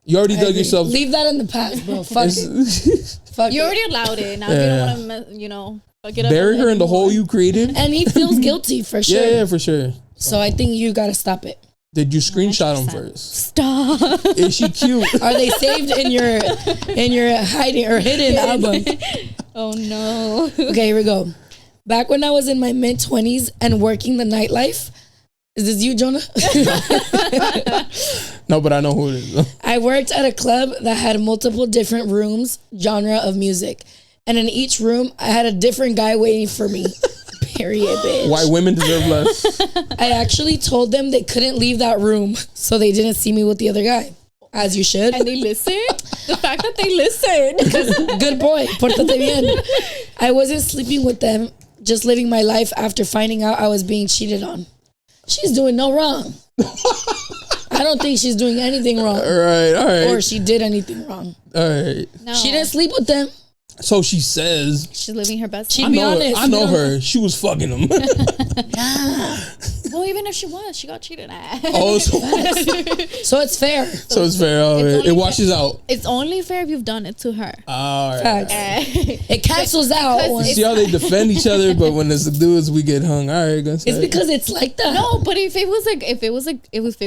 you already I dug agree. yourself. Leave that in the past, bro. Fuck it. Fuck You it. already allowed it. Now Yeah. you don't want to, fuck it up. Bury her in the anymore. hole you created. And he feels guilty for sure. Yeah, for sure. So I think you gotta stop it. Did you screenshot him 100%. first? Stop. Is she cute? Are they saved in your hiding or hidden album? Oh no. Okay, here we go. Back when I was in my mid-20s and working the nightlife. Is this you, Jonah? No, but I know who it is. I worked at a club that had multiple different rooms, genre of music. And in each room, I had a different guy waiting for me. Period, bitch. Why women deserve less. I actually told them they couldn't leave that room so they didn't see me with the other guy. As you should. And they listen? The fact that they listen. Good boy. Pórtate bien. I wasn't sleeping with them, just living my life after finding out I was being cheated on. She's doing no wrong. I don't think she's doing anything wrong. All right. Or she did anything wrong. All right. No. She didn't sleep with them. So she says. She's living her best She- life. be honest, I know we don't- her. She was fucking him. Well, even if she was, she got cheated at. Oh, so So it's fair. it's fair. Oh, It's it only washes out. It's only fair if you've done it to her. All right. Facts. It cancels out. Because once- See how they defend each other, but when it's the dudes, we get hung. All right, go It's because it's like that. No, but if it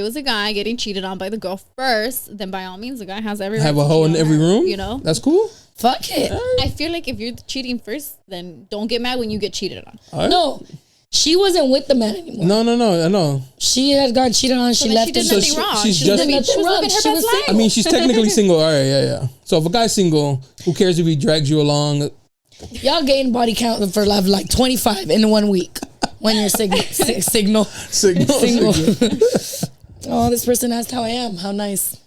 was a guy getting cheated on by the girl first, then by all means the guy has every have right a to hoe cheat in on every her, room. You know? That's cool. Fuck it. I feel like if you're cheating first, then don't get mad when you get cheated on. All right. No. She wasn't with the man anymore. No. I know. She had gotten cheated on. So She then left she did him. So nothing she- wrong. she's She just- was living Nothing her wrong. best She was life. I mean, she's technically single. All right, yeah. So if a guy's single, who cares if he drags you along? Y'all gain body count for like 25 in 1 week when you're signal. Single. Oh, this person asked how I am. How nice.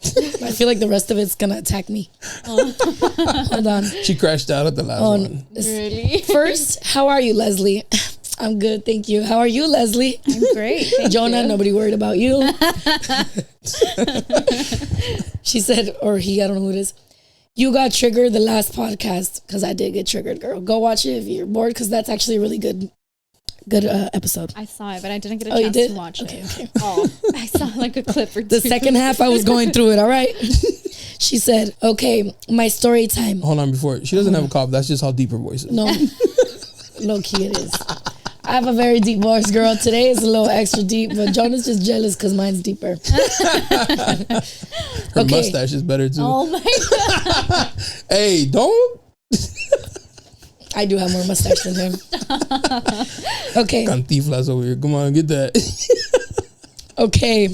I feel like the rest of it's gonna attack me. Hold on. She crashed out at the last one. Really? First, how are you, Leslie? I'm good, thank you. How are you, Leslie? I'm great. Thank Jonah, you. nobody worried about you. She said, or he, I don't know who it is. You got triggered the last podcast because I did get triggered, girl. Go watch it if you're bored because that's actually a really good episode. I saw it, but I didn't get a Oh, you chance did? to watch Okay, it. okay. Oh, I saw like a clip or two. The second half, I was going through it, all right? She said, okay, my story time. Hold on, before she doesn't have a cough. That's just how deep her voice is. No, low key it is. I have a very deep voice, girl. Today is a little extra deep, but Jonah's just jealous because mine's deeper. Her Okay. mustache is better too. Oh my god. Hey, don't. I do have more mustache than him. Okay. Cantiflas over here. Come on, get that. Okay.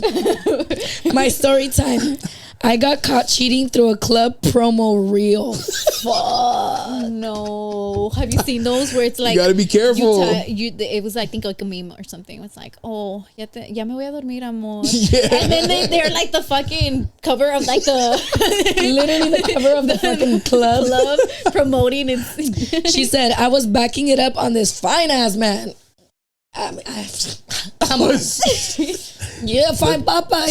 My story time. I got caught cheating through a club promo reel. Fuck. No. Have you seen those where it's like You gotta be careful. it was I think like a meme or something. It's like, oh, ya me voy a dormir, amor. Yeah. And then they're like the fucking cover of like the Literally the cover of the fucking club. promoting it. She said, I was backing it up on this fine ass man. Yeah, fine papa.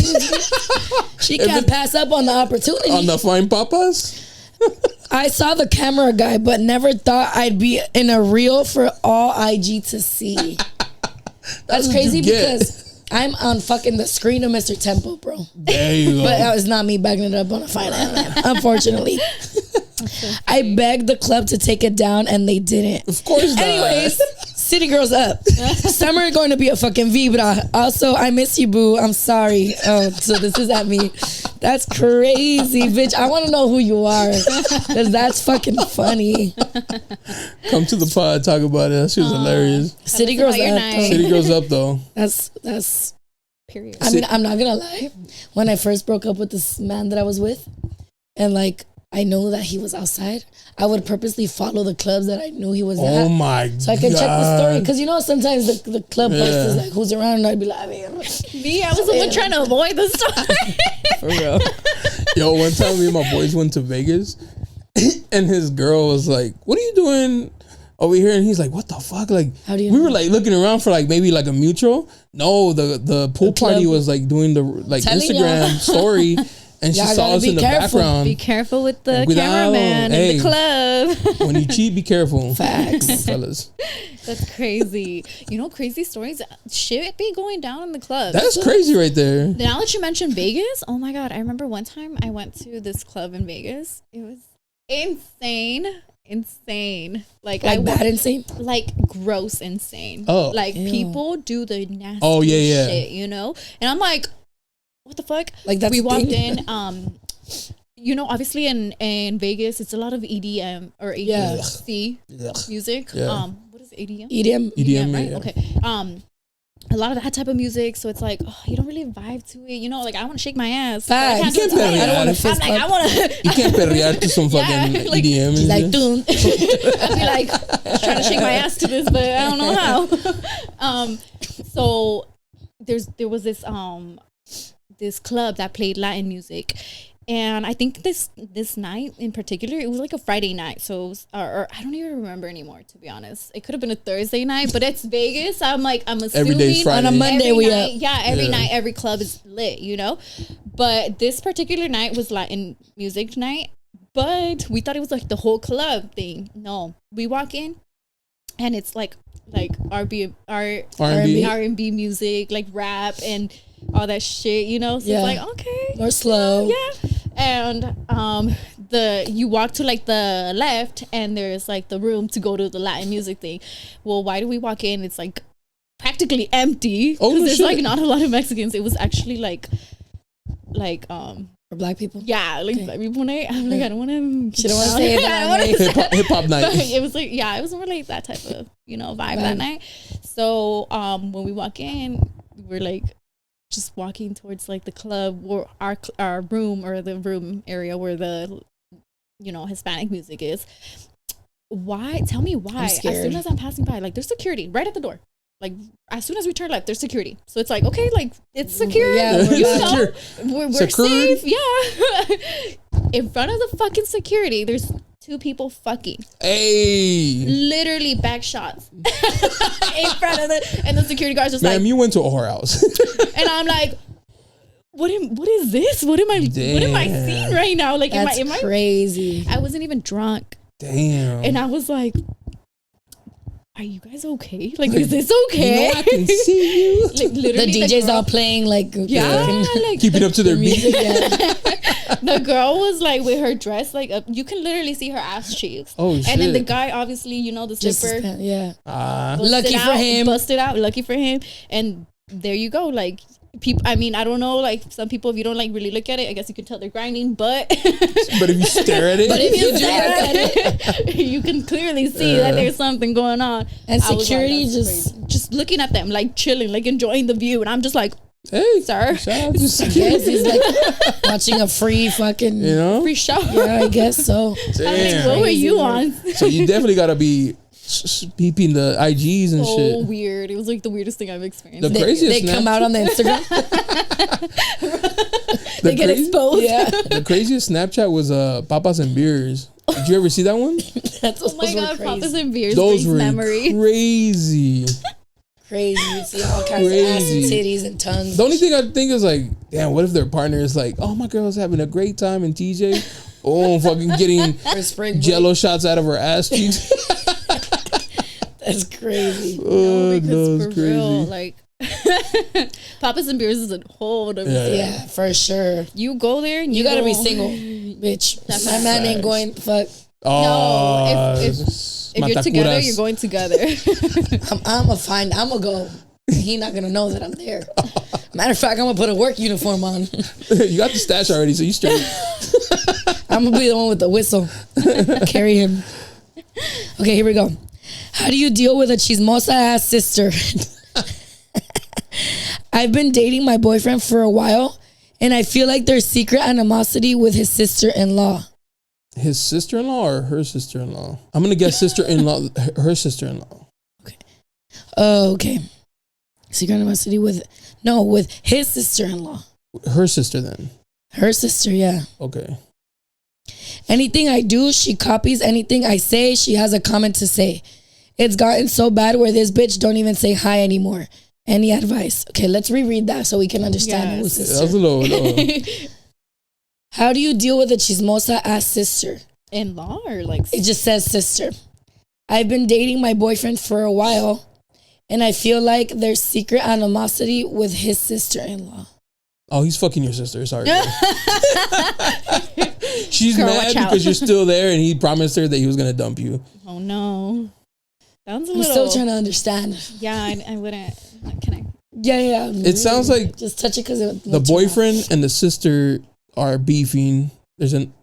She can't pass up on the opportunity. On the fine papas? I saw the camera guy, but never thought I'd be in a reel for all IG to see. That's what crazy you get. because I'm on fucking the screen of Mr. Temple, bro. There you go. But that was not me backing it up on a fine ass man, unfortunately. I begged the club to take it down and they didn't. Of course not. Anyways, City Girls up. Summer going to be a fucking vibra. Also, I miss you, boo. I'm sorry. Oh, so this is at me. That's crazy, bitch. I want to know who you are. Because that's fucking funny. Come to the pod, talk about it. That shit was hilarious. City Girls about your up. night. though. City goes up though. That's. Period. I mean, I'm not gonna lie. When I first broke up with this man that I was with, and like I know that he was outside, I would purposely follow the clubs that I knew he was at. Oh my god! So I can check the story, because you know sometimes the club post is like who's around, and I'd be like, I was the one trying to avoid the story. For real. Yo, one time me and my boys went to Vegas, and his girl was like, "What are you doing over here?" And he's like, "What the fuck?" Like, how do you we know? were like looking around for like maybe like a mutual. No, the pool party was like doing the like Telling Instagram y'all. story. And she Y'all saw gotta us be in the careful. background. Be careful with the Cuidado. cameraman in the club. When you cheat, be careful. Facts. Fellas. That's crazy. You know, crazy stories. Shit be going down in the club. That's crazy right there. Now that you mentioned Vegas, oh my God. I remember one time I went to this club in Vegas. It was insane. Like bad insane? Like gross insane. Oh. Like Ew. people do the nasty yeah. shit, you know? And I'm like, what the fuck? Like that's we the walked thing. in, you know, obviously in Vegas, it's a lot of EDM or EDC music. Yeah. What is EDM? EDM. right? Yeah. Okay. A lot of that type of music, so it's like, oh, you don't really vibe to it, you know. Like I want to shake my ass. Facts. I can't You do can't it. perrear. I don't want to I'm fist like, I bump. want to. You can't perrear to some fucking Yeah, like, EDM. He's like, and dude. I'd be like trying to shake my ass to this, but I don't know how. So there was this club that played Latin music, and I think this night in particular, it was like a Friday night, so it was, or I don't even remember anymore, to be honest. It could have been a Thursday night, but it's Vegas. I'm assuming Every day's Friday. On a Monday every we night, up. yeah, every Yeah. night every club is lit, you know. But this particular night was Latin music night, but we thought it was like the whole club thing. No, we walk in and it's like R&B music, like rap and all that shit, you know. So Yeah. it's like, okay, More slow. yeah. And you walk to like the left and there's like the room to go to the Latin music thing. Well, why do we walk in? It's like practically empty Oh, because there's shit. like not a lot of Mexicans. It was actually like For black people. yeah, like black people night. I'm like, I don't want to. She don't want to say it that way. hip hop night. It was like, yeah, it was more like that type of, you know, vibe that night. So when we walk in, we're like just walking towards like the club or our room or the room area where the, you know, Hispanic music is. Why? Tell me why. As scared. soon as I'm passing by, like there's security right at the door. Like as soon as we turn left, there's security. So it's like, okay, like it's secure. Yeah, we're you back. know, we're Secured? safe. Yeah. In front of the fucking security, there's two people fucking. Hey. Literally back shots in front of and the security guards just Ma'am, like, you went to a whorehouse. and I'm like, what is this? What am I Damn. seeing right now? Like, That's am I? crazy. I wasn't even drunk, Damn. and I was like, are you guys okay? Like, is this okay? You know I can see you. Like, The literally, DJs girl- all playing like yeah, like Keeping up to their beat. music. Yeah. the girl was like with her dress like up. You can literally see her ass cheeks. Oh, And then the shit. guy, obviously, you know, the Just stripper. yeah. busted Lucky for out, him. busted out, lucky for him. And there you go. Like people, I mean, I don't know, like some people, if you don't like really look at it, I guess you can tell they're grinding, but But if you stare at it, But if you do stare look at it, you can clearly see that there's something going on. and I was like, security that's just crazy. Just looking at them, like chilling, like enjoying the view, and I'm just like, hey, sir, shout out to yes, security. he's like watching a free fucking. You know? free show. Yeah, I guess so. Damn. What were you on? So you definitely gotta be peeping the IGs and So shit. weird. It was like the weirdest thing I've experienced. The They, craziest they come Snapchat- out on the Instagram. They get exposed. Yeah, The craziest Snapchat was papas and beers. Did you ever see that one? that's Oh my god, papas and beers Those brings were memory. crazy. crazy. You see all kinds of ass and titties and tongues. The only thing I think is like, damn, what if their partner is like, oh, my girl's having a great time in TJ. Oh, fucking getting For spring break. jello shots out of her ass cheeks. That's crazy. Oh, Because no, it's for crazy. real, like papas and beers is a whole different Yeah. thing. Yeah, for sure. You go there and You gotta go, be single, bitch. That's My man ain't going. Fuck. Oh, if you're together, matacuras. you're going together. I'm gonna go. He not gonna know that I'm there. Matter of fact, I'm gonna put a work uniform on. You got the stash already, so you straight. I'm gonna be the one with the whistle. Carry him. Okay, here we go. How do you deal with a chismosa ass sister? I've been dating my boyfriend for a while, and I feel like there's secret animosity with his sister-in-law. His sister-in-law or her sister-in-law? I'm gonna guess sister-in-law. Her sister-in-law. Okay. Oh, okay. Secret animosity with his sister-in-law. Her sister then. Her sister, yeah. Okay. Anything I do, she copies. Anything I say, she has a comment to say. It's gotten so bad where this bitch don't even say hi anymore. Any advice? Okay, let's reread that so we can understand who's sister. That was a little. How do you deal with a chismosa ass sister? In-law or like? It just says sister. I've been dating my boyfriend for a while, and I feel like there's secret animosity with his sister-in-law. Oh, he's fucking your sister. Sorry. She's Girl, mad because you're still there, and he promised her that he was gonna dump you. Oh no. Sounds a I'm little. still trying to understand. Yeah, I wouldn't. Can I? Yeah. It sounds like just touch it because the boyfriend and the sister are beefing. There's an,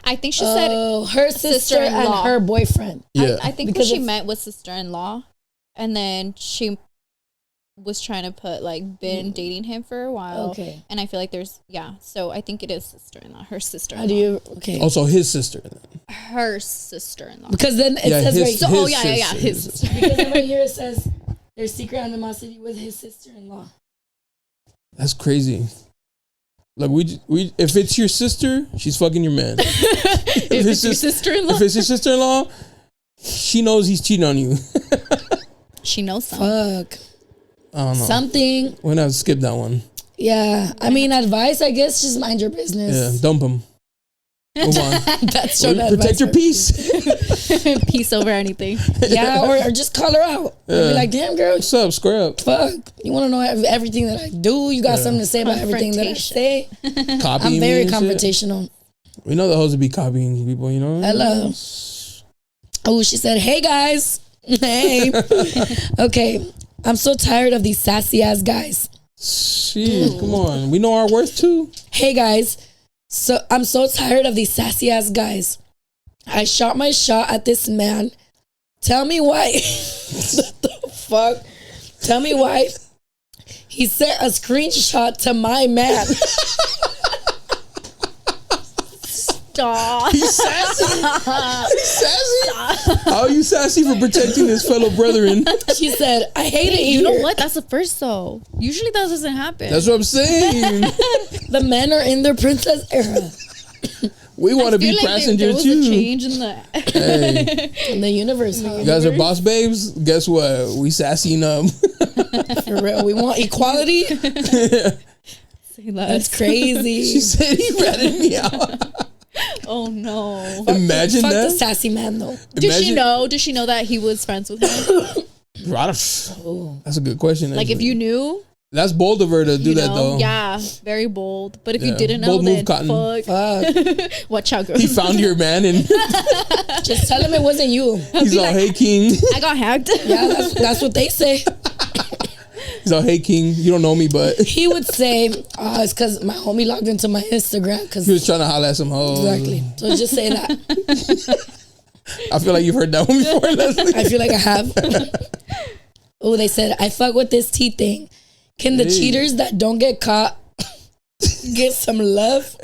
I think she said her sister and her boyfriend. Yeah, I think what she meant was sister-in-law, and then she was trying to put like been dating him for a while. Okay, and I feel like so I think it is sister-in-law. Her sister-in-law. How do you? Okay. Also, his sister. Her sister-in-law. Because then it says his sister. Because then right here it says there's secret animosity with his sister-in-law. That's crazy. Look, we if it's your sister, she's fucking your man. if it's your sister-in-law, if it's your sister-in-law, she knows he's cheating on you. She knows something. Fuck. I don't know. Something. We're gonna have to skip that one. Yeah, I mean, advice. I guess just mind your business. Yeah, dump him. Move on. That's protect your peace. Peace over anything. Yeah, or just call her out. Yeah. Be like, damn girl, what's up? Square up. Fuck, you want to know everything that I do? You got something to say about everything that I say? Copying I'm very confrontational. We know the hoes would be copying people, Hello. Oh, she said, "Hey guys, hey." Okay, I'm so tired of these sassy ass guys. Shit, come on. We know our worth too. Hey guys. So I'm so tired of these sassy ass guys. I shot my shot at this man. Tell me why. What the fuck? Tell me why he sent a screenshot to my man. Stop. He's sassy. He's sassy. How are you sassy for protecting his fellow brethren? She said, I hate it here. You know what? That's the first though. Usually that doesn't happen. That's what I'm saying. The men are in their princess era. We want to be like passenger there too. Was a change in the in the universe. You guys are boss babes. Guess what? We sassy up. For real. We want equality. That's crazy. She said he ratted me out. Oh no! Imagine fuck that. The sassy man though. Did she know? Did she know that he was friends with him? That's a good question. Like if you knew. That's bold of her to do that though. Yeah, very bold. But if you didn't know, bold then move, fuck. Watch out, girl. He found your man and just tell him it wasn't you. He's all, like, hey king. I got hacked. Yeah, that's what they say. He's all, hey king, you don't know me, but he would say, it's because my homie logged into my Instagram because he was trying to holler at some hoes. Exactly. So just say that. I feel like you've heard that one before, Leslie. I feel like I have. Oh, they said, I fuck with this tea thing. Can the cheaters that don't get caught get some love?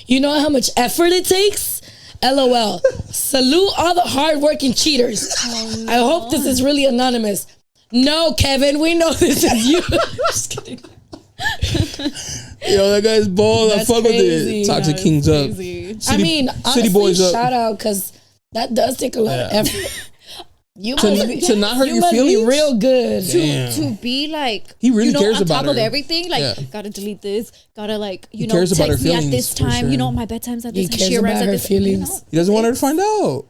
You know how much effort it takes? LOL. Salute all the hardworking cheaters. Oh, no. I hope this is really anonymous. No, Kevin, we know this is you. Just kidding. Yo, that guy's bold. I fuck crazy. with it. Toxic Kings crazy. up. City honestly, boys up. Shout out because that does take a lot of effort. To not hurt your must feelings, be real good. To be like he really cares on about top of her. Everything. Like gotta delete this. Gotta like he cares about her text me feelings at this time. sure. You know my bedtime's at this time. He cares about her feelings. He doesn't want her to find out.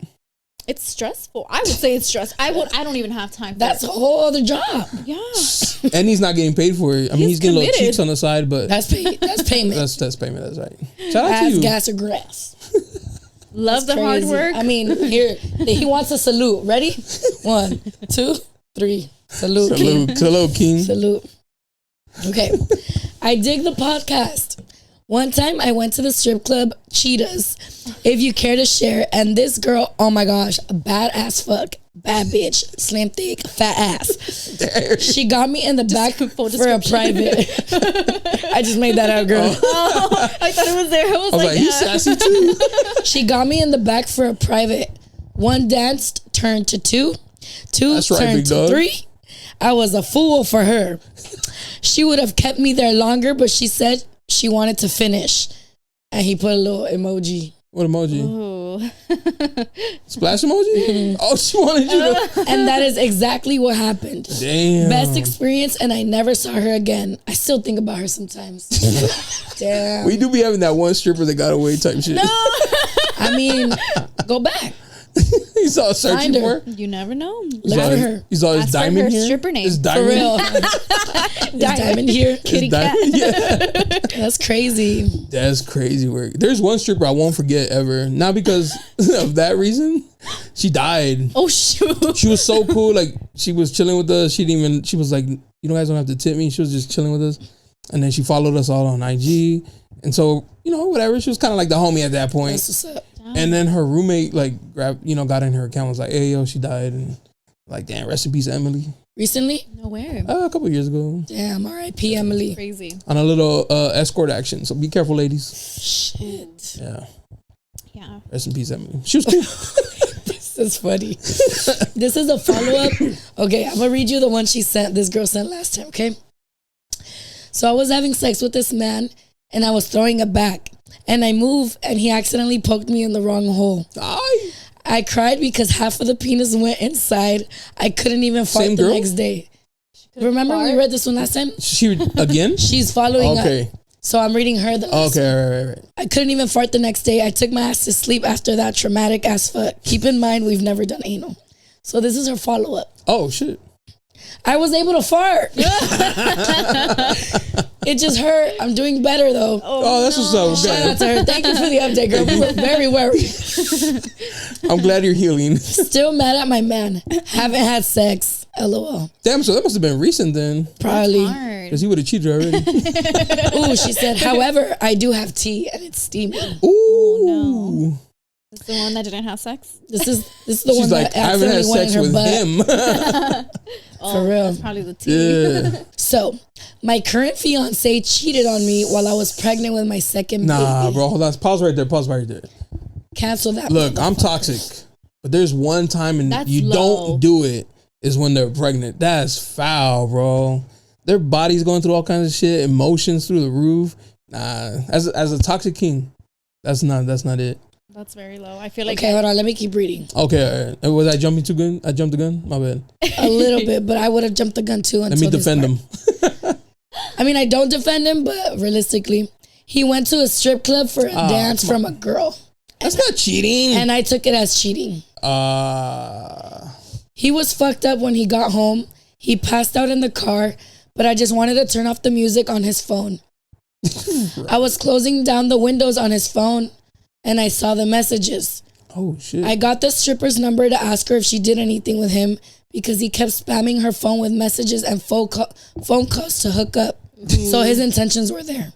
It's stressful. I would say it's stressful. I don't even have time for That's a whole other job. Yeah. And he's not getting paid for it. I mean, he's getting little cheeks on the side, but that's payment. That's payment. That's payment. That's right. Shout out to you. Gas or grass. Love the hard work. I mean, here he wants a salute. Ready? 1, 2, 3. Salute, King. Salute, King. Salute. Okay. I dig the podcast. One time I went to the strip club Cheetahs, if you care to share, and this girl, oh my gosh, badass fuck. bad bitch, slim, thick, fat ass. She got me in the back for a private. I just made that out, girl. Oh, I thought it was there. I was like he's sassy too. She got me in the back for a private. 1 dance turned to 2. 2 That's right, turned big to dog. 3. I was a fool for her. She would have kept me there longer, but she said she wanted to finish. And he put a little emoji. What emoji? Ooh. Splash emoji? Oh, she wanted you to. And that is exactly what happened. Damn. Best experience, and I never saw her again. I still think about her sometimes. Damn. We do be having that one stripper that got away type shit. I mean, go back. He saw searching Find her. for her. You never know. Look for her. He saw his Ask for diamond her here. stripper name. His For diamond. real. Is diamond here? Kitty His cat. diamond. Yeah. That's crazy. That's crazy work. There's one stripper I won't forget ever. Not because of that reason. She died. Oh shoot. She was so cool. Like, she was chilling with us. She was like, you guys don't have to tip me. She was just chilling with us. And then she followed us all on IG. And so, whatever. She was kind of like the homie at that point. That's what's up. And then her roommate got in her account, was like, hey, yo, she died. And like, damn, rest in peace, Emily. Recently? No way. A couple years ago. Damn, R.I.P. Emily. Crazy. On a little escort action. So be careful, ladies. Shit. Yeah. Yeah. Rest in peace, Emily. She was cool. This is funny. This is a follow-up. Okay, I'm going to read you the one this girl sent last time, okay? So I was having sex with this man, and I was throwing it back. And I moved, and he accidentally poked me in the wrong hole. I cried because half of the penis went inside. I couldn't even fart Same the girl? next day. Remember we read this one last time? She again? She's following Okay. up. So I'm reading her. Okay, right. I couldn't even fart the next day. I took my ass to sleep after that traumatic ass fuck. Keep in mind, we've never done anal. So this is her follow-up. Oh, shit. I was able to fart. It just hurt. I'm doing better though. Oh, that's what's up. Shout out to her. Thank you for the update, girl. We were very worried. I'm glad you're healing. Still mad at my man. Haven't had sex. LOL. Damn, so that must have been recent then. Probably. Because he would have cheated already. Ooh, she said, however, I do have tea and it's steaming. Ooh. No. That's the one that didn't have sex? This is the She's one like, that I haven't had accidentally went sex in her with butt. him. For real. That's probably the tea. Yeah. So, my current fiance cheated on me while I was pregnant with my second Nah, baby. bro, hold on. Pause right there. Cancel that. Look, I'm toxic. But there's one time and That's you low. don't do it is when they're pregnant. That's foul, bro. Their body's going through all kinds of shit, emotions through the roof. Nah, as a toxic king, that's not it. That's very low. I feel like Okay, hold on. Let me keep reading. Okay, all right. Was I jumping too good? I jumped the gun? My bad. A little bit, but I would have jumped the gun too. Let me defend him. I mean, I don't defend him, but realistically, he went to a strip club for a dance from a girl. That's not cheating. And I took it as cheating. He was fucked up when he got home. He passed out in the car, but I just wanted to turn off the music on his phone. I was closing down the windows on his phone, and I saw the messages. Oh, shit. I got the stripper's number to ask her if she did anything with him because he kept spamming her phone with messages and phone calls to hook up. So his intentions were there.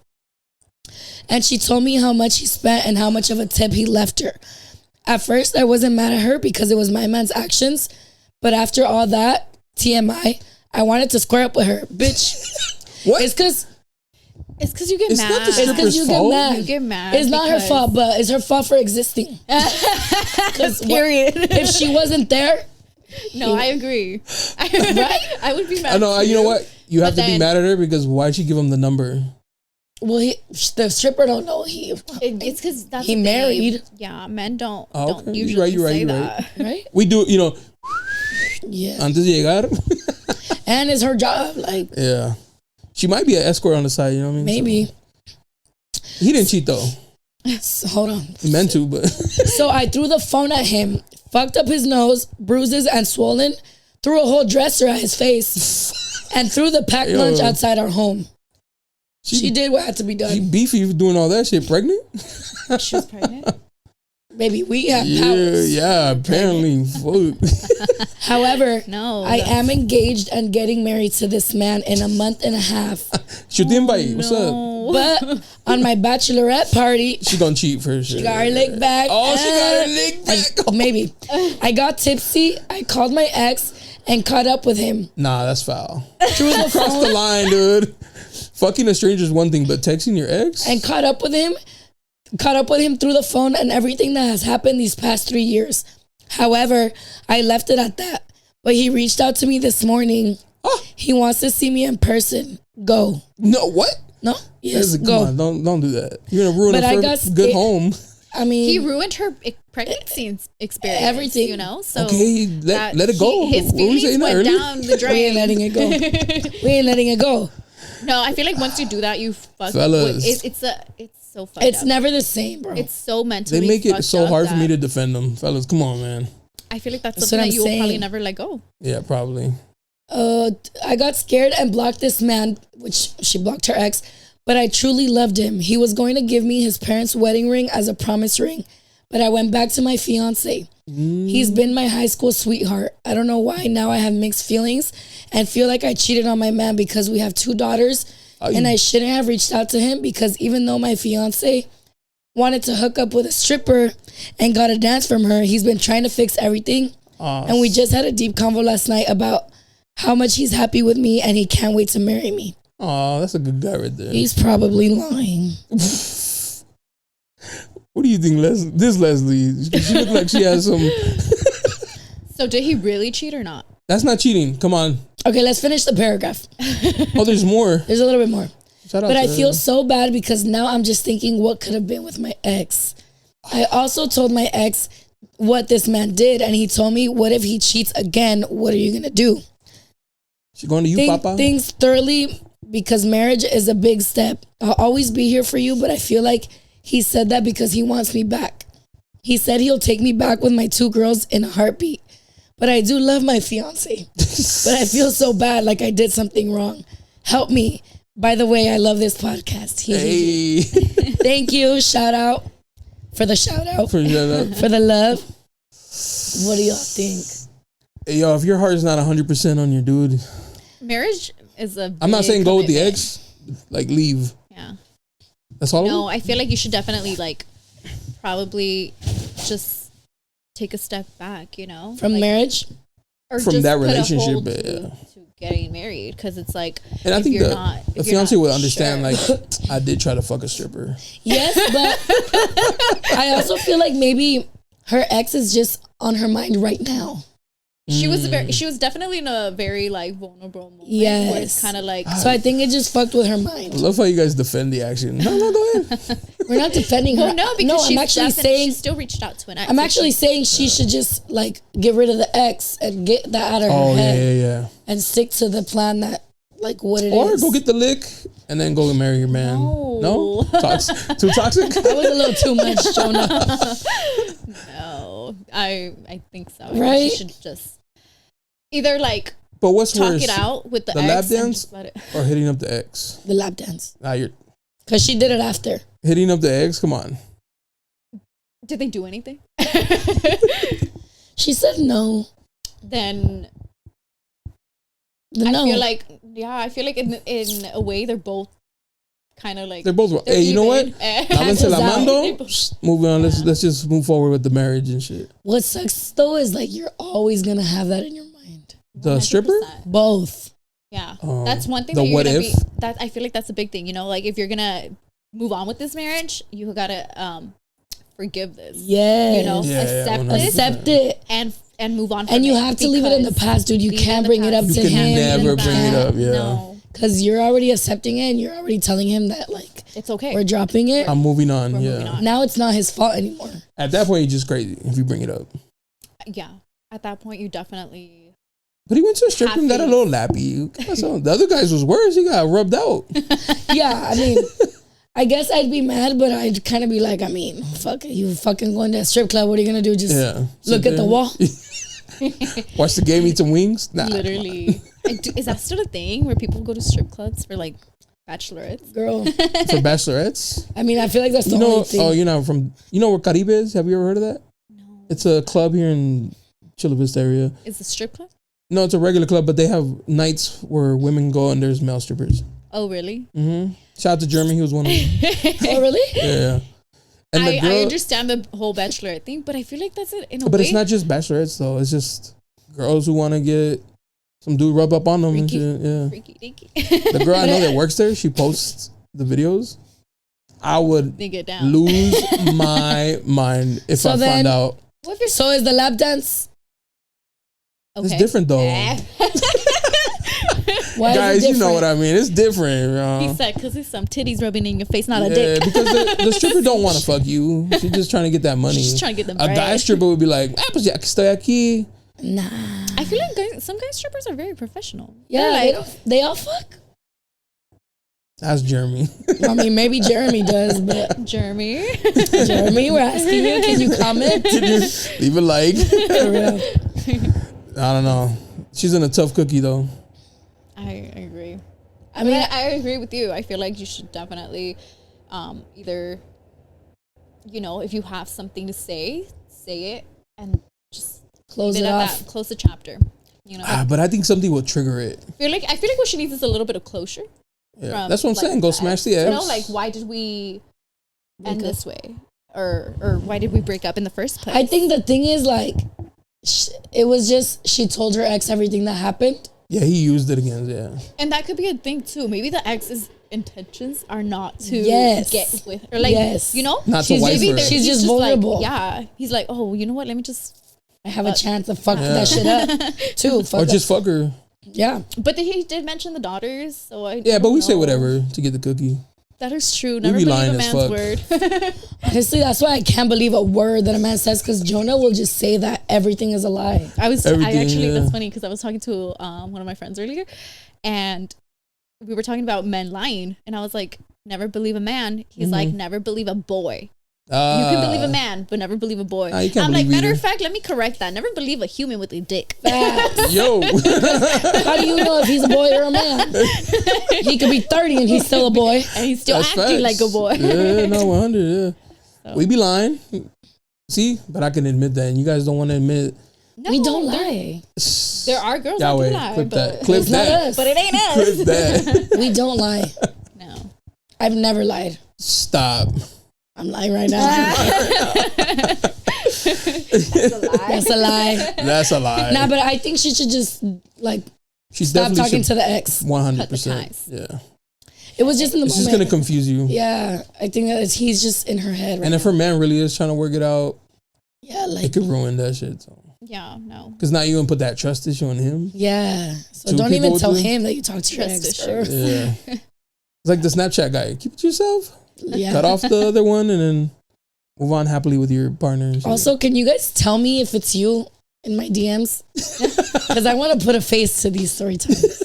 And she told me how much he spent and how much of a tip he left her. At first, I wasn't mad at her because it was my man's actions. But after all that, TMI, I wanted to square up with her. Bitch. What? It's because you get It's mad. not the stripper's you fault. get mad. You get mad. It's not her because- fault, but it's her fault for existing. Period. If she wasn't there, No, I agree. I would be mad. I know. You know what? You have But to be then- mad at her because why'd she give him the number? well, the stripper don't know It's because that's He the thing. married. Yeah, men don't Oh, don't okay. usually You're right, say you're that. right? We do, Yeah. antes de llegar. And it's her job, like Yeah. She might be an escort on the side, you know what I mean? maybe. So, he didn't cheat though. So, hold on. He meant to, but So I threw the phone at him, fucked up his nose, bruises and swollen, threw a whole dresser at his face, and threw the packed Yo. lunch outside our home. She did what had to be she done. beefy for doing all that shit. Pregnant? She was pregnant. Baby, we have Yeah, powers. yeah. Apparently, Fuck. However, No, I am engaged and getting married to this man in a month and a half. Shutimbai, what's up? No. But on my bachelorette party, She gonna cheat for sure. she got her lick back. Oh, she got her lick back. Maybe. I got tipsy. I called my ex and caught up with him. Nah, that's foul. Through the Cross phone the line, dude. Fucking a stranger is one thing, but texting your ex? and caught up with him. Caught up with him through the phone and everything that has happened these past 3 years. However, I left it at that. But he reached out to me this morning. He wants to see me in person. Go. No, what? No? Yes, Come go. on, don't do that. You're gonna ruin But I her got good home. I mean, He ruined her pregnancy experience. Everything. You know? So Okay, let it go. His What were we feelings saying went earlier? down the we ain't drain. letting it go. We ain't letting it go. No, I feel like once you do that, you fuck. Fellas. It's so fucked It's up. never the same, bro. It's so mentally. They make it fucked so up hard for me that to defend them. Fellas, come on, man. I feel like that's That's something what that I'm you will probably saying. never let go. Yeah, probably. I got scared and blocked this man, which she blocked her ex, but I truly loved him. He was going to give me his parents' wedding ring as a promise ring, but I went back to my fiance. He's been my high school sweetheart. I don't know why now I have mixed feelings and feel like I cheated on my man because we have 2 daughters and I shouldn't have reached out to him because even though my fiance wanted to hook up with a stripper and got a dance from her, he's been trying to fix everything. And we just had a deep convo last night about how much he's happy with me and he can't wait to marry me. Oh, that's a good guy right there. He's probably lying. What do you think, Leslie? This Leslie, she looked like she has some. So did he really cheat or not? That's not cheating. Come on. Okay, let's finish the paragraph. Oh, there's more. There's a little bit more. Shout out But to I her. feel so bad because now I'm just thinking what could have been with my ex. I also told my ex what this man did and he told me, what if he cheats again? What are you going to do? She going to you, Papa? Things thoroughly because marriage is a big step. I'll always be here for you, but I feel like he said that because he wants me back. He said he'll take me back with my 2 girls in a heartbeat. But I do love my fiance. But I feel so bad like I did something wrong. Help me. By the way, I love this podcast. Hey. Thank you. Shout out for the shout out. For For the love. What do y'all think? Hey, yo, if your heart is not 100% on your dude, Marriage is a. I'm not big saying go with the commitment. ex. Like, leave. Yeah. That's all. No, I feel like you should definitely probably just take a step back. You know, From marriage? or From just that put a relationship, hold but, to, yeah. to getting married because it's like. And I if think you're the not, if you're fiance not would understand. sure. Like, I did try to fuck a stripper. Yes, but I also feel like maybe her ex is just on her mind right now. She was definitely in a very vulnerable moment. Yes. Where it's kind of like. So I think it just fucked with her I mind. love how you guys defend the action. No, go ahead. We're not defending her. Well, no, because I'm actually saying she still reached out to an ex. I'm actually saying she should just get rid of the ex and get that out of Oh, her head yeah. and stick to the plan that what it Or is. go get the lick and then go and marry your man. No. Too toxic? That was a little too much, Jonah. No, I think so. Right? She should just either But what's talk worse? it out with the The ex lap and dance just let it. or hitting up the ex? The lap dance. Nah, you're Because she did it after. hitting up the ex? Come on. Did they do anything? She said no. Then The I no. feel like in a way they're both kind of They're both wrong. Hey, you know what? Half Se is la out. mando. Moving on. Let's just move forward with the marriage and shit. What sucks though is you're always gonna have that in your mind. The stripper? Both. Yeah, that's one thing. The That you're what gonna if? that I feel like that's a big thing. You know, if you're gonna move on with this marriage, you gotta forgive this. Yes. You know, Yeah, accept 100%. this Accept it. and move on. From And you it have to leave it in the because past, dude. You leave it in can't the bring it up past. to You can him. never bring it up, yeah. No, Because you're already accepting it and you're already telling him that it's okay. we're dropping it. I'm moving on. We're Yeah. moving on. Now it's not his fault anymore. At that point, you're just crazy if you bring it up. Yeah, at that point, you definitely. But he went to a strip and got a little lappy. The other guys was worse. He got rubbed out. Yeah, I mean, I guess I'd be mad, but I'd kind of be like, fuck it. You fucking going to a strip club. What are you going to do? Just look at the wall? Watch the game, eat some wings? Nah. Literally. Is that still a thing where people go to strip clubs for bachelorettes? Girl. For bachelorettes? I mean, I feel like that's the only thing. Oh, you're not from, where Caribe is? Have you ever heard of that? No. It's a club here in Chula Vista area. Is it a strip club? No, it's a regular club, but they have nights where women go and there's male strippers. Oh, really? Mm-hmm. Shout out to Jeremy. He was one of them. Oh, really? Yeah. And the girl, I understand the whole bachelorette thing, but I feel like that's it in a way. but it's not just bachelorettes though. It's just girls who want to get some dude rub up on them and shit. Yeah. Freaky deaky. The girl I know that works there, she posts the videos. I would lose my mind if I found out. So is the lap dance? Okay. It's different though. Why Guys, you know what I mean. It's different, bro. He said, because there's some titties rubbing in your face, not a dick. Because the stripper don't want to fuck you. She's just trying to get that money. She's trying to get them A bread. guy stripper would be like, ah, pues ya que estoy aquí. Nah. I feel like some guy strippers are very professional. Yeah, they all fuck. That's Jeremy. I mean, maybe Jeremy does, but Jeremy, we're asking you. Can you comment? Leave a like. For real. I don't know. She's in a tough cookie though. I agree. I mean, I agree with you. I feel like you should definitely either, if you have something to say it and just close it off. close the chapter. But I think something will trigger it. I feel like what she needs is a little bit of closure. Yeah. That's what I'm saying. Go smash the ex. Like why did we end this way, or why did we break up in the first place? I think the thing is like, it was just she told her ex everything that happened. Yeah, he used it against. Yeah, and that could be a thing too. Maybe the ex's intentions are not to get with her, like not to wife her. She's just vulnerable. Like, he's like, oh, you know what? Let me just. I have a chance to fuck that shit up too. Or just fuck her. Yeah, but he did mention the daughters, so but we say whatever to get the cookie. That is true. Never believe a man's word. Honestly, that's why I can't believe a word that a man says, because Jonah will just say that everything is a lie. That's funny because I was talking to one of my friends earlier, and we were talking about men lying, and I was like, never believe a man. He's like, never believe a boy. You can believe a man, but never believe a boy. I'm like, matter of fact, let me correct that. Never believe a human with a dick. Yo. How do you know if he's a boy or a man? He could be 30 and he's still a boy. And he's still acting like a boy. Yeah, no, 100, yeah. So. We be lying. See? But I can admit that, and you guys don't want to admit. No, we don't lie. There are girls that do lie. Clip that. Clip that. But it ain't us. Clip that. We don't lie. No. I've never lied. Stop. I'm lying right now. That's a lie. That's a lie. Nah, but I think she should just stop talking to the ex. 100%. Yeah. It was just in the it's moment. It's just gonna confuse you. Yeah, I think that he's just in her head. Right and if her man really is trying to work it out, it could ruin that shit. So. Yeah, no. Because now you gonna put that trust issue on him. Yeah. So don't even tell him that you talk to your ex. Yeah. It's like the Snapchat guy. Keep it to yourself. Yeah. Cut off the other one and then move on happily with your partner. Also, can you guys tell me if it's you in my DMs? Because I want to put a face to these story times.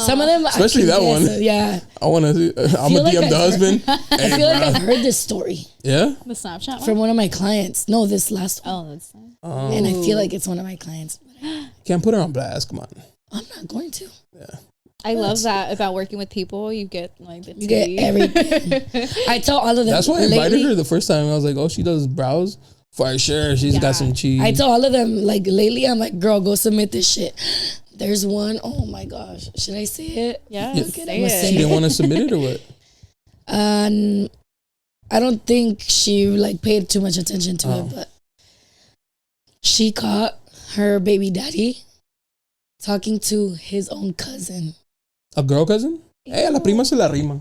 Some of them, especially that one. Yeah. I want to. I'm gonna DM the husband. I feel like I've heard this story. Yeah. The Snapchat from one of my clients. No, this last one. Oh, that's fine. And I feel like it's one of my clients. Can't put her on blast. Come on. I'm not going to. Yeah. I love that about working with people. You get like the you get everything. I tell all of them. That's why I invited her the first time. I was like, oh, she does brows. For sure, she's got some cheese. I tell all of them, like lately, I'm like, girl, go submit this shit. There's one, oh my gosh. Should I say it? Yeah, say it. She didn't want to submit it or what? I don't think she paid too much attention to it, but she caught her baby daddy talking to his own cousin. A girl cousin? A la prima se la rima.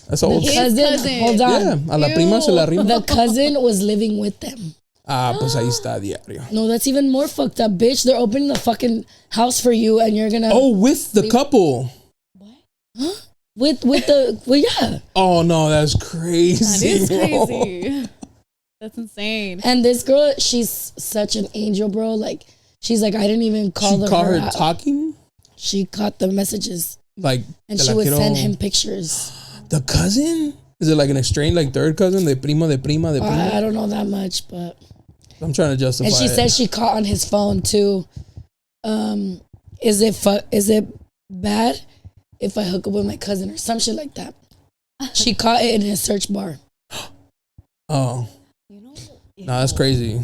That's old. The cousin, hold on. Yeah, a la prima se la rima. The cousin was living with them. Pues ahí está diario. No, that's even more fucked up, bitch. They're opening the fucking house for you and you're gonna... Oh, with the couple. What? Huh? With the... Well, yeah. Oh, no, that's crazy. That is crazy. That's insane. And this girl, she's such an angel, bro. Like, she's like, I didn't even call her. She caught her talking? She caught the messages. And she would send him pictures. The cousin? Is it like an estranged, third cousin? De prima. I don't know that much, but... I'm trying to justify it. And she said she caught on his phone, too. Is it bad if I hook up with my cousin or some shit like that? She caught it in his search bar. Oh. No, that's crazy.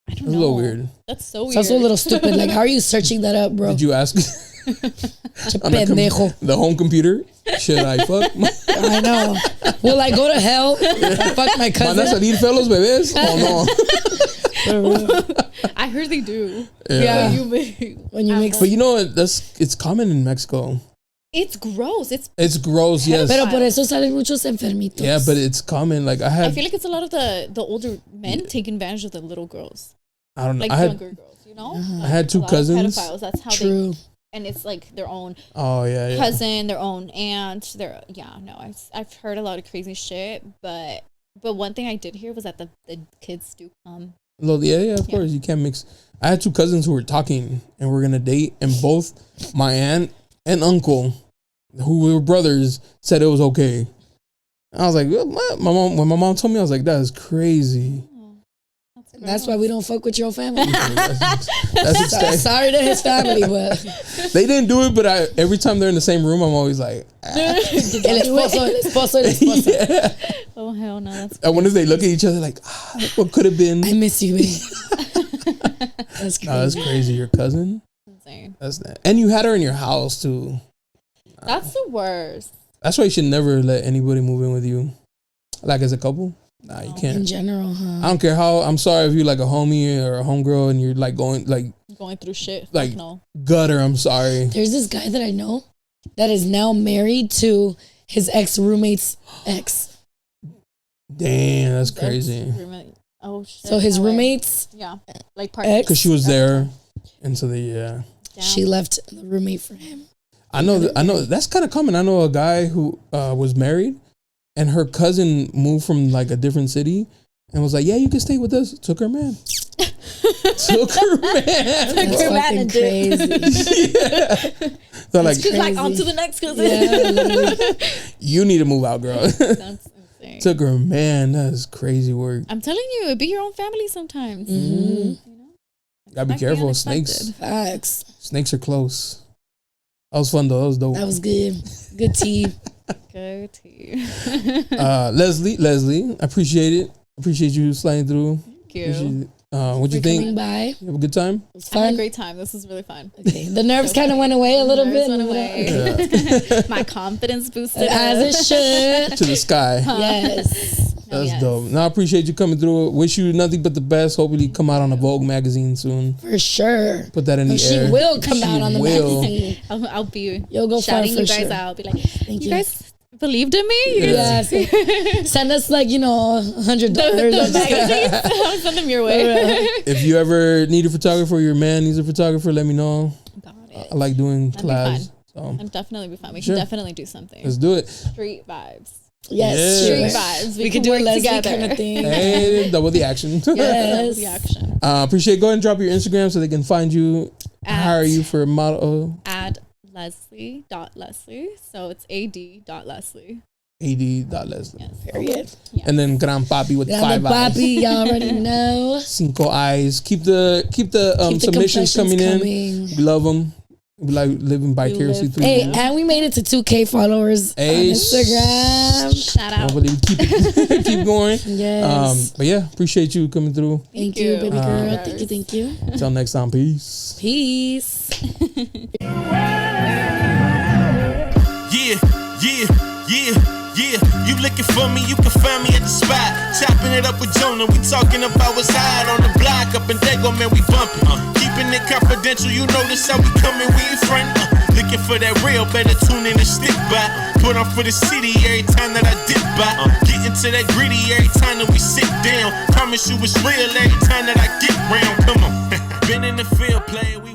I don't know. That's a little weird. That's so weird. It's also a little stupid. Like, how are you searching that up, bro? Did you ask? On Pendejo. the home computer. Should I fuck? I know. Will I go to hell? Fuck my ¿Van a cousin. salir feos los bebés? Oh no. I heard they do. Yeah. When you mix. But you know what? It's common in Mexico. It's gross. It's gross, yes. Pero por eso salen muchos enfermitos. Yeah, but it's common. Like I feel like it's a lot of the older men taking advantage of the little girls. I don't know. Like younger girls, you know? I had two cousins. Pedophiles. That's how True. and it's like their own cousin, their own aunt. I've heard a lot of crazy shit, but one thing I did hear was that the kids do come. Well, of course. You can't mix. I had two cousins who were talking and we're gonna date, and both my aunt and uncle, who were brothers, said it was okay. I was like, what? When my mom told me, I was like, that is crazy. That's why we don't fuck with your family. That's Sorry to his family, but they didn't do it. But every time they're in the same room, I'm always like, el esposo. Yeah. Oh hell no! That's I wonder if they look at each other like, what could have been? I miss you, babe. That's crazy. No, that's crazy. Your cousin? insane. That's that. And you had her in your house too. That's the worst. That's why you should never let anybody move in with you. Like as a couple. Nah, you can't. In general, huh? I don't care how. I'm sorry if you're like a homie or a homegirl and you're like going through shit. Like no. gutter. I'm sorry. There's this guy that I know that is now married to his ex-roommate's ex. Damn, that's crazy. Oh shit. So his roommates, like because she was there, and so she left the roommate for him. I know that's kind of common. I know a guy who was married, and her cousin moved from like a different city, and was like, "Yeah, you can stay with us." Took her man. Took her man. That's fucking crazy. Yeah. So like, she's like, on to the next cousin. Yeah, you need to move out, girl. That's insane. Took her man. That's crazy work. I'm telling you, it be your own family sometimes. Mm-hmm. You know? Gotta be careful. Unexpected. Facts. Snakes are close. That was fun though. That was dope. That was good. Good tea. Good tea. Leslie, I appreciate it. Appreciate you sliding through. Thank you. What'd you Coming think? by. You have a good time? It was I had a fun. great time. This was really fun. Okay. The nerves kind of went away a little bit. Went away. Yeah. My confidence boosted. As it should. To the sky. Yes. That's dope. No, I appreciate you coming through. Wish you nothing but the best. Hopefully come out on a Vogue magazine soon. For sure. Put that in the air. She will come out on the magazine. I'll be You'll go far shouting for you guys sure. out. Be like, Thank you you. guys believed in me? Yes. Send us like, $100. The magazines. I'll send them your way. If you ever need a photographer or your man needs a photographer, let me know. Got it. I like doing That'd be collabs. So I'm definitely be fun. We Sure. can definitely do something. let's do it. Street vibes. Yes. Yeah. Sure. Street vibes. We could do a work Leslie together. kind of thing. Hey, double the action. Yes. The action. Appreciate. Go ahead and drop your Instagram so they can find you, hire you for a model. Add Leslie.Leslie. So it's ad.Leslie. ad.leslie. Yes. Period. Yeah. And then Gran Papi with 5 eyes. Papi, y'all already know. Cinco eyes. Keep the Keep the submissions coming in. coming. We love them. We like living vicariously through Hey, them. and we made it to 2K followers Hey, on Instagram. Shout out. Hopefully we keep going. Yes. But yeah, appreciate you coming through. Thank you, baby girl. Yes. Thank you. Until next time, peace. Peace. Yeah. You looking for me, you can find me at the spot. Chopping it up with Jona, we talking about what's hot on the block. Up in Dago, man, we bumping. Keeping it confidential, you notice how we coming, we in front. Looking for that real, better tune in and stick by. Put on for the city every time that I dip by. Getting to that gritty every time that we sit down. Promise you it's real every time that I get round. Come on. Been in the field playing, we